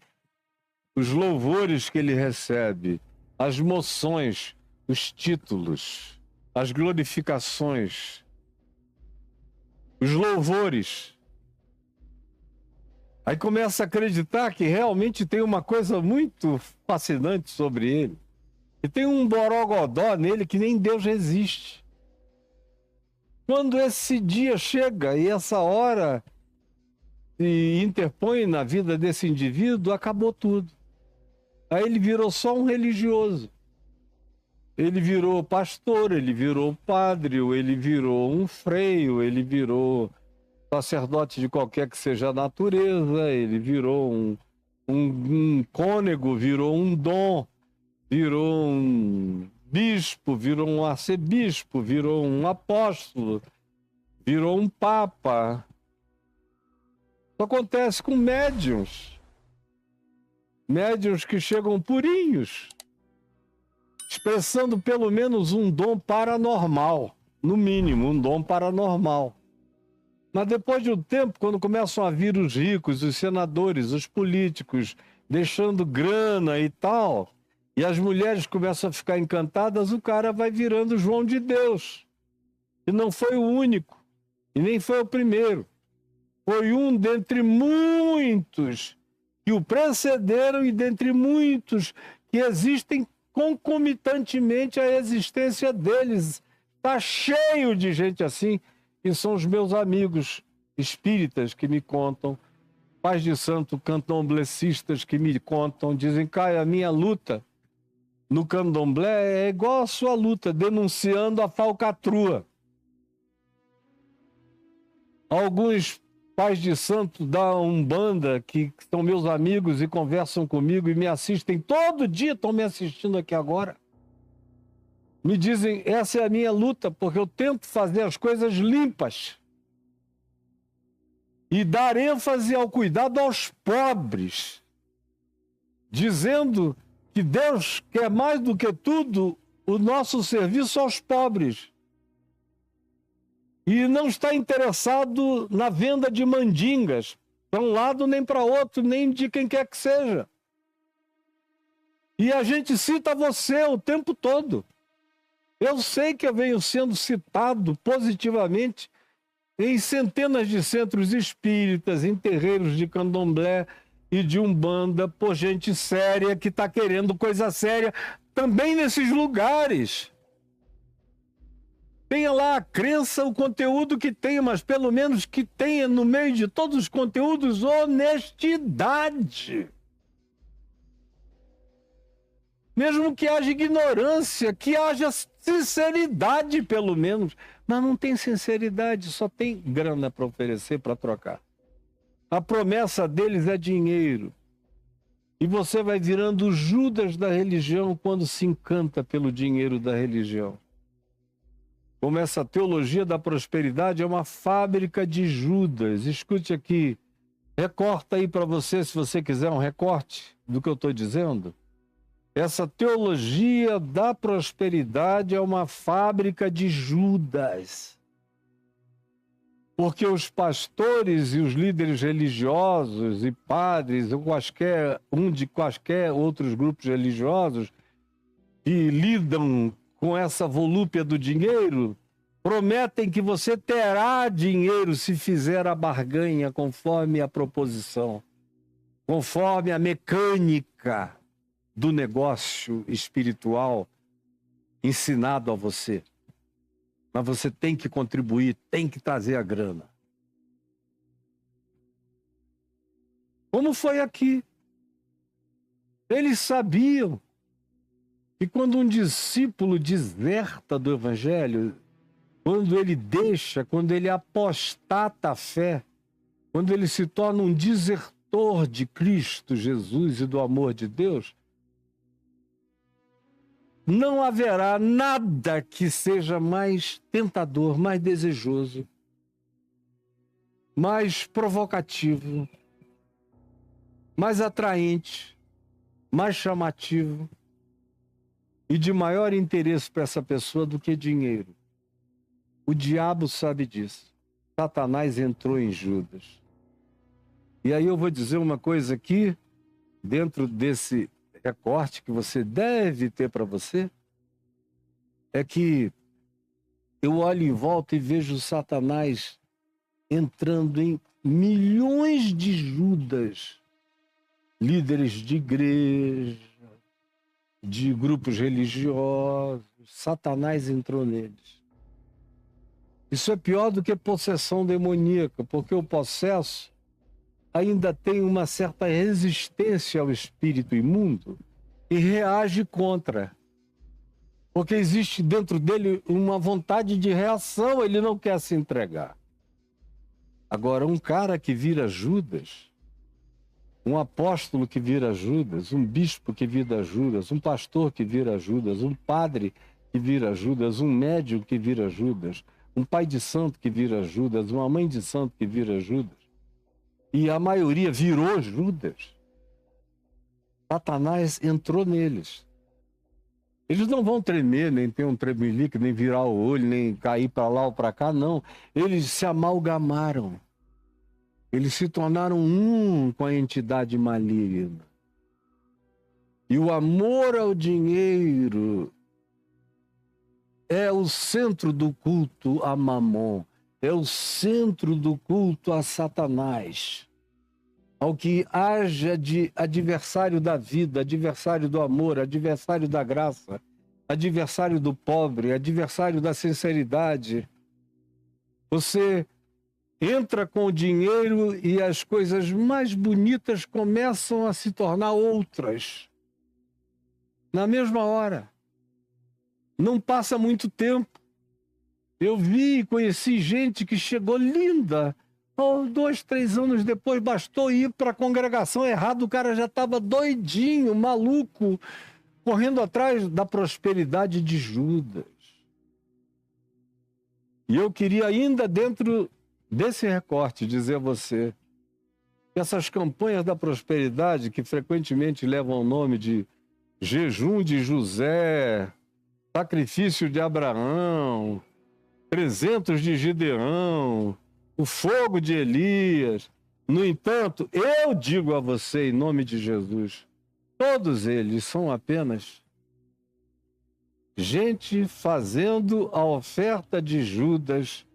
[SPEAKER 1] os louvores que ele recebe, as moções, os títulos, as glorificações, os louvores. Aí começa a acreditar que realmente tem uma coisa muito fascinante sobre ele. E tem um borogodó nele que nem Deus resiste. Quando esse dia chega e essa hora se interpõe na vida desse indivíduo, acabou tudo. Aí ele virou só um religioso. Ele virou pastor, ele virou padre, ou ele virou um freio, ele virou sacerdote de qualquer que seja a natureza, ele virou um cônego, virou um dom, virou um bispo, virou um arcebispo, virou um apóstolo, virou um papa. Isso acontece com médiuns. Médiuns que chegam purinhos. expressando pelo menos um dom paranormal, no mínimo, um dom paranormal. Mas depois de um tempo, quando começam a vir os ricos, os senadores, os políticos, deixando grana e tal, e as mulheres começam a ficar encantadas, o cara vai virando João de Deus. E não foi o único, e nem foi o primeiro. Foi um dentre muitos que o precederam e dentre muitos que existem concomitantemente à existência deles. Está cheio de gente assim, e são os meus amigos espíritas que me contam, pais de santo candomblecistas que me contam, dizem, Caio, a minha luta no candomblé é igual a sua luta, denunciando a falcatrua. Alguns pais de santo da Umbanda, que são meus amigos e conversam comigo e me assistem todo dia, estão me assistindo aqui agora, me dizem, essa é a minha luta, porque eu tento fazer as coisas limpas e dar ênfase ao cuidado aos pobres, dizendo que Deus quer mais do que tudo o nosso serviço aos pobres. E não está interessado na venda de mandingas, para um lado nem para outro, nem de quem quer que seja. E a gente cita você o tempo todo. Eu sei que eu venho sendo citado positivamente em centenas de centros espíritas, em terreiros de candomblé e de umbanda, por gente séria que está querendo coisa séria também nesses lugares. Tenha lá a crença, o conteúdo que tenha, mas pelo menos que tenha no meio de todos os conteúdos honestidade. Mesmo que haja ignorância, que haja sinceridade pelo menos. Mas não tem sinceridade, só tem grana para oferecer, para trocar. A promessa deles é dinheiro. E você vai virando o Judas da religião quando se encanta pelo dinheiro da religião. Como essa teologia da prosperidade é uma fábrica de Judas. Escute aqui, recorta aí para você, se você quiser um recorte do que eu estou dizendo. Essa teologia da prosperidade é uma fábrica de Judas. Porque os pastores e os líderes religiosos e padres, ou quaisquer outros grupos religiosos que lidam com essa volúpia do dinheiro, prometem que você terá dinheiro se fizer a barganha conforme a proposição, conforme a mecânica do negócio espiritual ensinado a você. Mas você tem que contribuir, tem que trazer a grana. Como foi aqui? Eles sabiam que quando um discípulo deserta do Evangelho, quando ele deixa, quando ele apostata a fé, quando ele se torna um desertor de Cristo Jesus e do amor de Deus, não haverá nada que seja mais tentador, mais desejoso, mais provocativo, mais atraente, mais chamativo e de maior interesse para essa pessoa do que dinheiro. O diabo sabe disso. Satanás entrou em Judas. E aí eu vou dizer uma coisa aqui, dentro desse recorte que você deve ter para você, é que eu olho em volta e vejo Satanás entrando em milhões de Judas, líderes de igreja, de grupos religiosos. Satanás entrou neles. Isso é pior do que possessão demoníaca, porque o possesso ainda tem uma certa resistência ao espírito imundo e reage contra. Porque existe dentro dele uma vontade de reação, ele não quer se entregar. Agora, um cara que vira Judas, um apóstolo que vira Judas, um bispo que vira Judas, um pastor que vira Judas, um padre que vira Judas, um médium que vira Judas, um pai de santo que vira Judas, uma mãe de santo que vira Judas, e a maioria virou Judas, Satanás entrou neles. Eles não vão tremer, nem ter um tremelique, nem virar o olho, nem cair para lá ou para cá, não. Eles se amalgamaram. Eles se tornaram um com a entidade maligna. E o amor ao dinheiro é o centro do culto a Mamon, é o centro do culto a Satanás, ao que haja de adversário da vida, adversário do amor, adversário da graça, adversário do pobre, adversário da sinceridade. Você entra com o dinheiro e as coisas mais bonitas começam a se tornar outras. Na mesma hora. Não passa muito tempo. Eu vi e conheci gente que chegou linda. 2, 3 anos depois, bastou ir para a congregação errada, o cara já estava doidinho, maluco, correndo atrás da prosperidade de Judas. E eu queria ainda dentro desse recorte dizer a você que essas campanhas da prosperidade, que frequentemente levam o nome de jejum de José, sacrifício de Abraão, 300 de Gideão, o fogo de Elias. No entanto, eu digo a você, em nome de Jesus, todos eles são apenas gente fazendo a oferta de Judas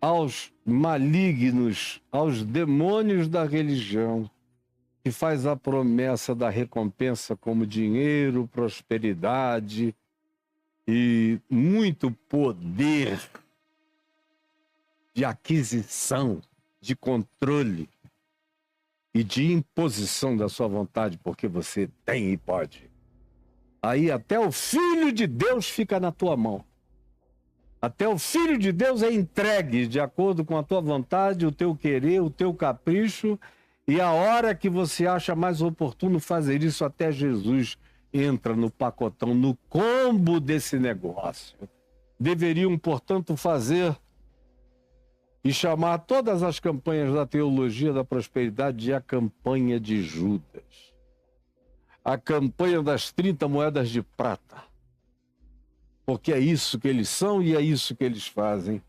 [SPEAKER 1] aos malignos, aos demônios da religião, que faz a promessa da recompensa como dinheiro, prosperidade e muito poder de aquisição, de controle e de imposição da sua vontade, porque você tem e pode. Aí até o Filho de Deus fica na tua mão. Até o Filho de Deus é entregue de acordo com a tua vontade, o teu querer, o teu capricho, e a hora que você acha mais oportuno fazer isso, até Jesus entra no pacotão, no combo desse negócio. Deveriam, portanto, fazer e chamar todas as campanhas da teologia da prosperidade de a campanha de Judas. A campanha das 30 moedas de prata. Porque é isso que eles são e é isso que eles fazem.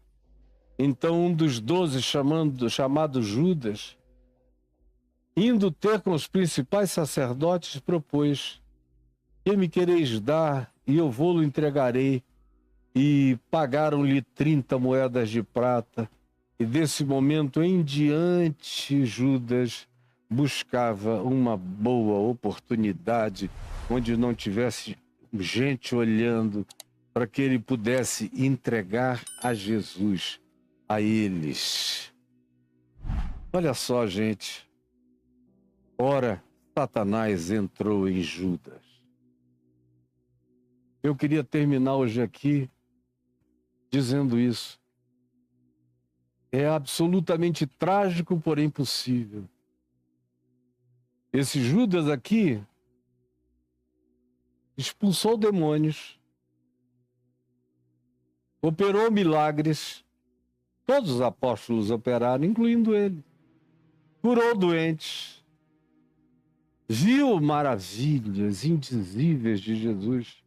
[SPEAKER 1] Então, um dos 12, chamado Judas, indo ter com os principais sacerdotes, propôs: que me quereis dar, e eu vou-lo entregarei. E pagaram-lhe 30 moedas de prata. E desse momento em diante, Judas buscava uma boa oportunidade, onde não tivesse gente olhando, para que ele pudesse entregar a Jesus a eles. Olha só, gente. Ora, Satanás entrou em Judas. Eu queria terminar hoje aqui dizendo isso. É absolutamente trágico, porém possível. Esse Judas aqui expulsou demônios, operou milagres, todos os apóstolos operaram, incluindo ele. Curou doentes, viu maravilhas indizíveis de Jesus,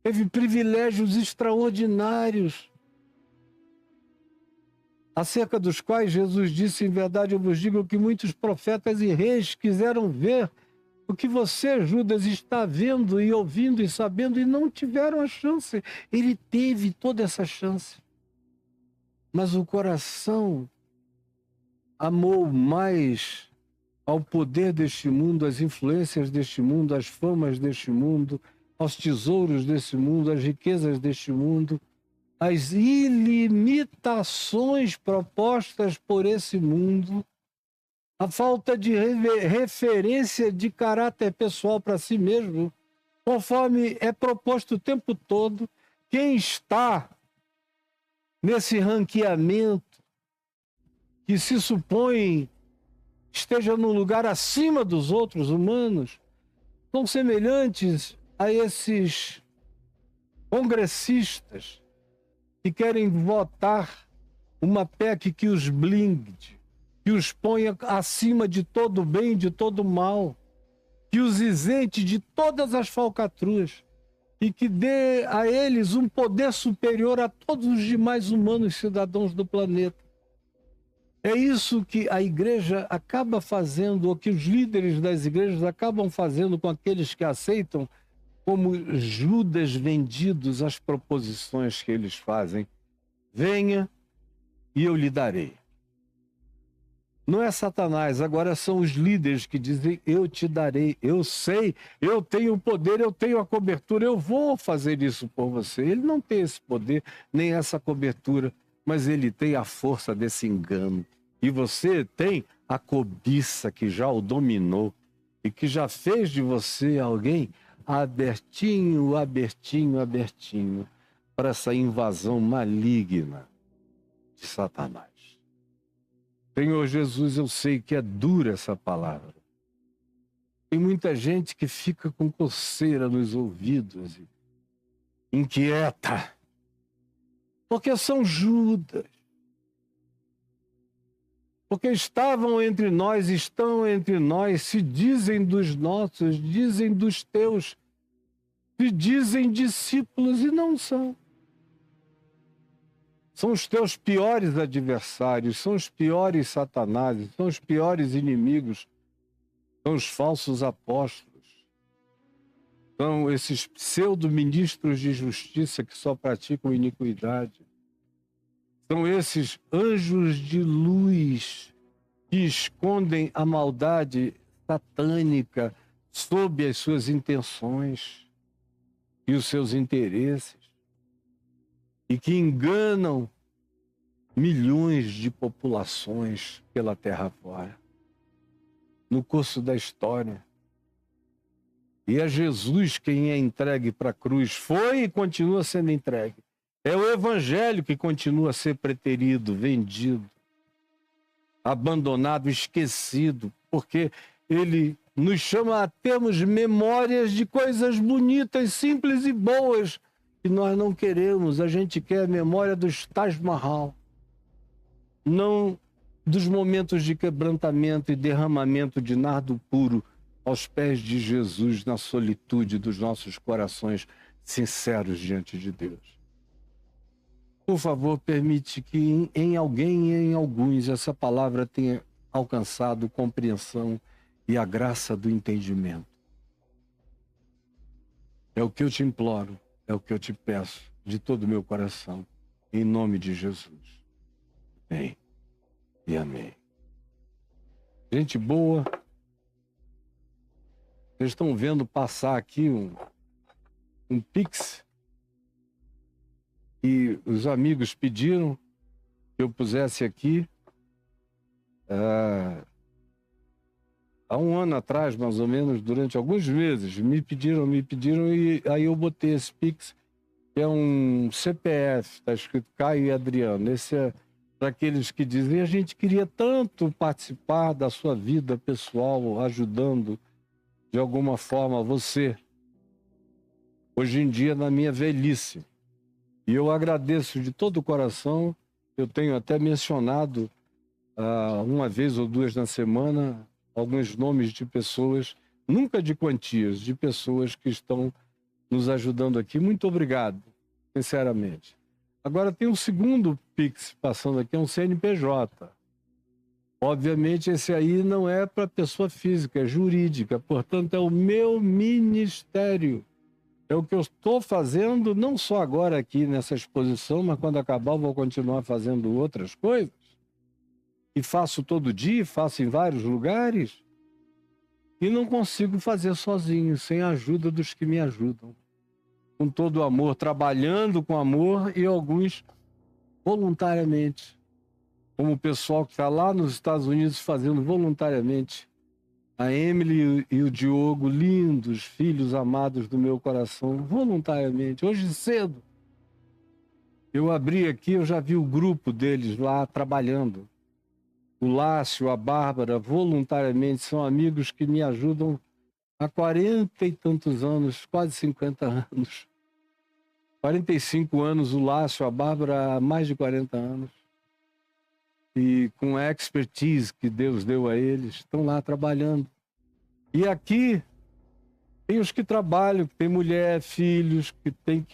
[SPEAKER 1] teve privilégios extraordinários, acerca dos quais Jesus disse: em verdade eu vos digo que muitos profetas e reis quiseram ver o que você, Judas, está vendo e ouvindo e sabendo, e não tiveram a chance. Ele teve toda essa chance. Mas o coração amou mais ao poder deste mundo, às influências deste mundo, às famas deste mundo, aos tesouros deste mundo, às riquezas deste mundo, às ilimitações propostas por esse mundo, a falta de referência de caráter pessoal para si mesmo, conforme é proposto o tempo todo. Quem está nesse ranqueamento, que se supõe esteja num lugar acima dos outros humanos, são semelhantes a esses congressistas que querem votar uma PEC que os blinde, que os ponha acima de todo bem, de todo mal, que os isente de todas as falcatruas, e que dê a eles um poder superior a todos os demais humanos cidadãos do planeta. É isso que a igreja acaba fazendo, ou que os líderes das igrejas acabam fazendo com aqueles que aceitam, como Judas vendidos às proposições que eles fazem. Venha e eu lhe darei. Não é Satanás, agora são os líderes que dizem, eu te darei, eu sei, eu tenho o poder, eu tenho a cobertura, eu vou fazer isso por você. Ele não tem esse poder, nem essa cobertura, mas ele tem a força desse engano. E você tem a cobiça que já o dominou e que já fez de você alguém abertinho, abertinho, abertinho para essa invasão maligna de Satanás. Senhor Jesus, eu sei que é dura essa palavra. Tem muita gente que fica com coceira nos ouvidos, inquieta, porque são Judas. Porque estavam entre nós, estão entre nós, se dizem dos nossos, dizem dos teus, se dizem discípulos e não são. São os teus piores adversários, são os piores satanases, são os piores inimigos, são os falsos apóstolos, são esses pseudo-ministros de justiça que só praticam iniquidade. São esses anjos de luz que escondem a maldade satânica sob as suas intenções e os seus interesses e que enganam milhões de populações pela terra fora, no curso da história. E é Jesus quem é entregue para a cruz, foi e continua sendo entregue. É o evangelho que continua a ser preterido, vendido, abandonado, esquecido, porque ele nos chama a termos memórias de coisas bonitas, simples e boas, que nós não queremos. A gente quer a memória dos Taj Mahal, não dos momentos de quebrantamento e derramamento de nardo puro aos pés de Jesus na solitude dos nossos corações sinceros diante de Deus. Por favor, permite que em alguém e em alguns essa palavra tenha alcançado compreensão e a graça do entendimento. É o que eu te imploro, é o que eu te peço de todo o meu coração, em nome de Jesus. Amém e amém. Gente boa, vocês estão vendo passar aqui um Pix. E os amigos pediram que eu pusesse aqui, há um ano atrás, mais ou menos, durante alguns meses, me pediram, e aí eu botei esse Pix, que é um CPF, está escrito Caio e Adriano. Esse é para aqueles que dizem, a gente queria tanto participar da sua vida pessoal, ajudando de alguma forma você, hoje em dia, na minha velhice. E eu agradeço de todo o coração. Eu tenho até mencionado uma vez ou duas na semana alguns nomes de pessoas, nunca de quantias, de pessoas que estão nos ajudando aqui. Muito obrigado, sinceramente. Agora tem um segundo Pix passando aqui, é um CNPJ. Obviamente esse aí não é para pessoa física, é jurídica, portanto é o meu ministério. É o que eu estou fazendo, não só agora aqui nessa exposição, mas quando acabar eu vou continuar fazendo outras coisas. E faço todo dia, faço em vários lugares. E não consigo fazer sozinho, sem a ajuda dos que me ajudam. Com todo o amor, trabalhando com amor e alguns voluntariamente. Como o pessoal que está lá nos Estados Unidos fazendo voluntariamente. A Emily e o Diogo, lindos, filhos amados do meu coração, voluntariamente. Hoje cedo, eu abri aqui, eu já vi o grupo deles lá trabalhando. O Lácio, a Bárbara, voluntariamente, são amigos que me ajudam há 40 e tantos anos, quase 50 anos. 45 anos o Lácio, a Bárbara há mais de 40 anos. E com a expertise que Deus deu a eles, estão lá trabalhando. E aqui Tem os que trabalham, que têm mulher, filhos, que têm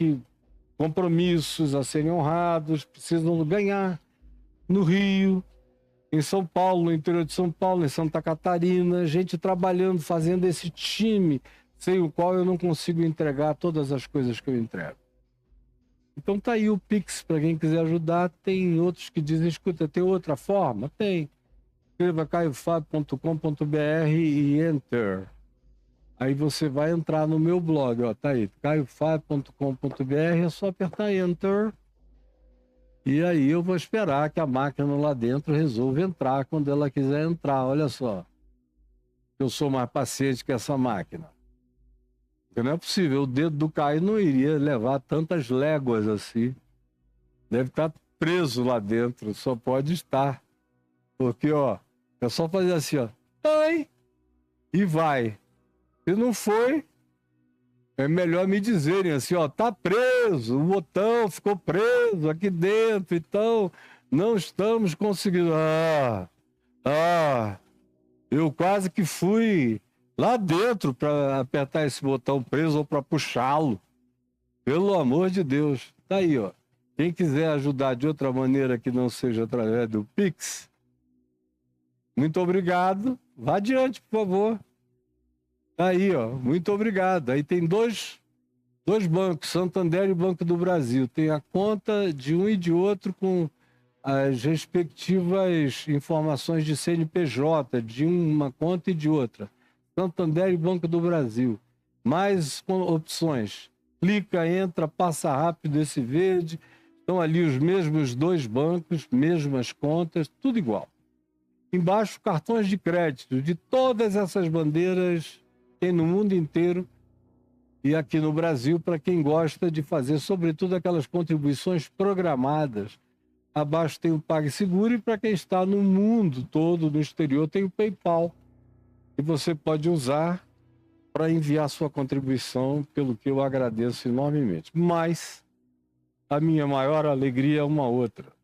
[SPEAKER 1] compromissos a serem honrados, precisam ganhar no Rio, em São Paulo, no interior de São Paulo, em Santa Catarina, gente trabalhando, fazendo esse time, sem o qual eu não consigo entregar todas as coisas que eu entrego. Então tá aí o Pix para quem quiser ajudar. Tem outros que dizem, escuta, tem outra forma? Tem. Escreva caiofab.com.br e enter. Aí você vai entrar no meu blog, ó, tá aí, caiofab.com.br, é só apertar enter. E aí eu vou esperar que a máquina lá dentro resolva entrar quando ela quiser entrar. Olha só, eu sou mais paciente que essa máquina. Porque não é possível, o dedo do Caio não iria levar tantas léguas assim. Deve estar preso lá dentro, só pode estar. Porque, ó, é só fazer assim, ó, ai, e vai. Se não foi, é melhor me dizerem assim, ó, tá preso, o botão ficou preso aqui dentro, então não estamos conseguindo. Eu quase que fui lá dentro para apertar esse botão preso ou para puxá-lo. Pelo amor de Deus. Tá aí, ó. Quem quiser ajudar de outra maneira que não seja através do Pix, muito obrigado. Vá adiante, por favor. Tá aí, ó. Muito obrigado. Aí tem dois bancos, Santander e Banco do Brasil. Tem a conta de um e de outro com as respectivas informações de CNPJ, de uma conta e de outra. Santander e Banco do Brasil. Mais opções. Clica, entra, passa rápido esse verde. Estão ali os mesmos dois bancos, mesmas contas, tudo igual. Embaixo, cartões de crédito de todas essas bandeiras, tem no mundo inteiro e aqui no Brasil, para quem gosta de fazer, sobretudo, aquelas contribuições programadas. Abaixo tem o PagSeguro e para quem está no mundo todo, no exterior, tem o PayPal, que você pode usar para enviar sua contribuição, pelo que eu agradeço enormemente. Mas a minha maior alegria é uma outra.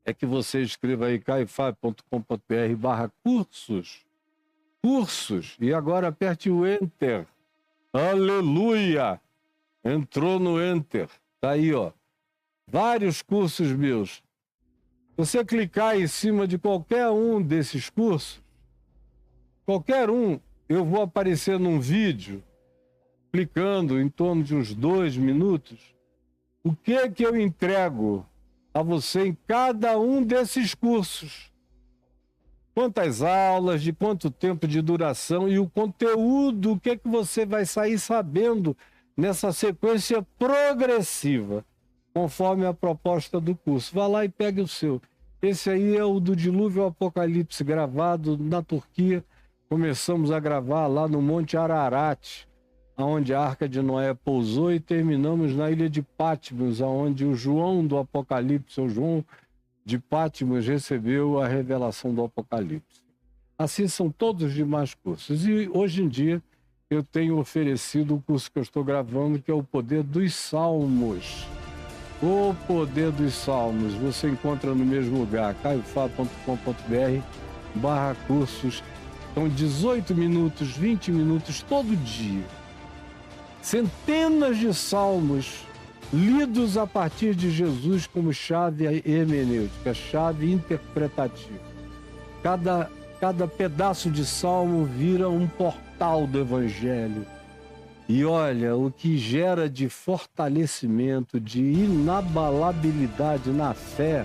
[SPEAKER 1] É que você escreva aí caiofab.com.br/cursos. Cursos. E agora aperte o Enter. Aleluia! Entrou no Enter. Tá aí, ó. Vários cursos meus. Se você clicar em cima de qualquer um desses cursos, qualquer um, eu vou aparecer num vídeo, clicando em torno de uns 2 minutos, o que eu entrego a você em cada um desses cursos. Quantas aulas, de quanto tempo de duração e o conteúdo, o que você vai sair sabendo nessa sequência progressiva, conforme a proposta do curso. Vá lá e pegue o seu. Esse aí é o do Dilúvio ao Apocalipse, gravado na Turquia. Começamos a gravar lá no Monte Ararat, onde a Arca de Noé pousou, e terminamos na ilha de Patmos, onde o João do Apocalipse, o João de Patmos, recebeu a revelação do Apocalipse. Assim são todos os demais cursos. E hoje em dia eu tenho oferecido o curso que eu estou gravando, que é o Poder dos Salmos. O Poder dos Salmos você encontra no mesmo lugar, caiofab.com.br/cursos. São 18 minutos, 20 minutos todo dia. Centenas de salmos lidos a partir de Jesus como chave hermenêutica, chave interpretativa. Cada pedaço de salmo vira um portal do Evangelho. E olha, o que gera de fortalecimento, de inabalabilidade na fé,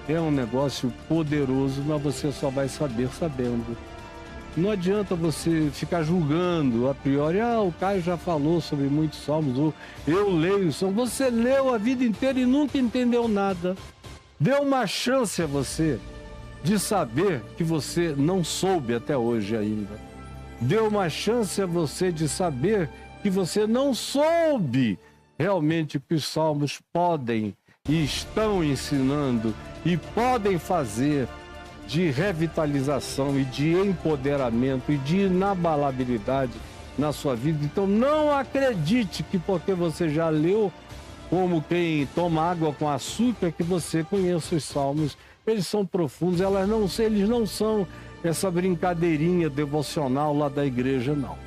[SPEAKER 1] é um negócio poderoso, mas você só vai saber sabendo. Não adianta você ficar julgando a priori, o Caio já falou sobre muitos salmos, ou eu leio o salmo. Você leu a vida inteira e nunca entendeu nada. Dê uma chance a você de saber que você não soube até hoje ainda. Dê uma chance a você de saber que você não soube realmente o que os salmos podem e estão ensinando e podem fazer de revitalização e de empoderamento e de inabalabilidade na sua vida. Então não acredite que porque você já leu como quem toma água com açúcar que você conheça os salmos. Eles são profundos, eles não são essa brincadeirinha devocional lá da igreja, não.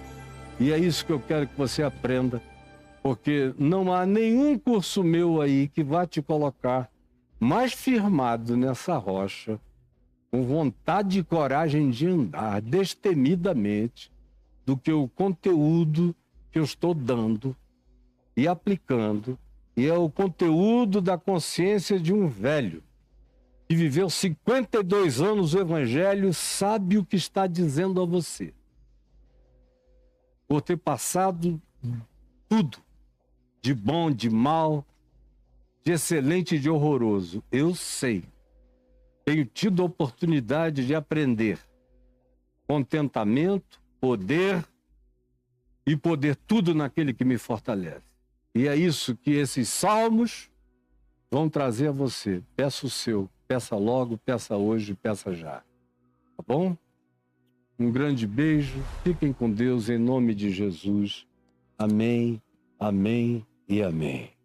[SPEAKER 1] E é isso que eu quero que você aprenda, porque não há nenhum curso meu aí que vá te colocar mais firmado nessa rocha, com vontade e coragem de andar destemidamente, do que o conteúdo que eu estou dando e aplicando. E é o conteúdo da consciência de um velho que viveu 52 anos o Evangelho, sabe o que está dizendo a você. Por ter passado tudo, de bom, de mal, de excelente e de horroroso. Eu sei. Tenho tido a oportunidade de aprender contentamento, poder e poder tudo naquele que me fortalece. E é isso que esses salmos vão trazer a você. Peça o seu, peça logo, peça hoje, peça já. Tá bom? Um grande beijo, fiquem com Deus em nome de Jesus. Amém, amém e amém.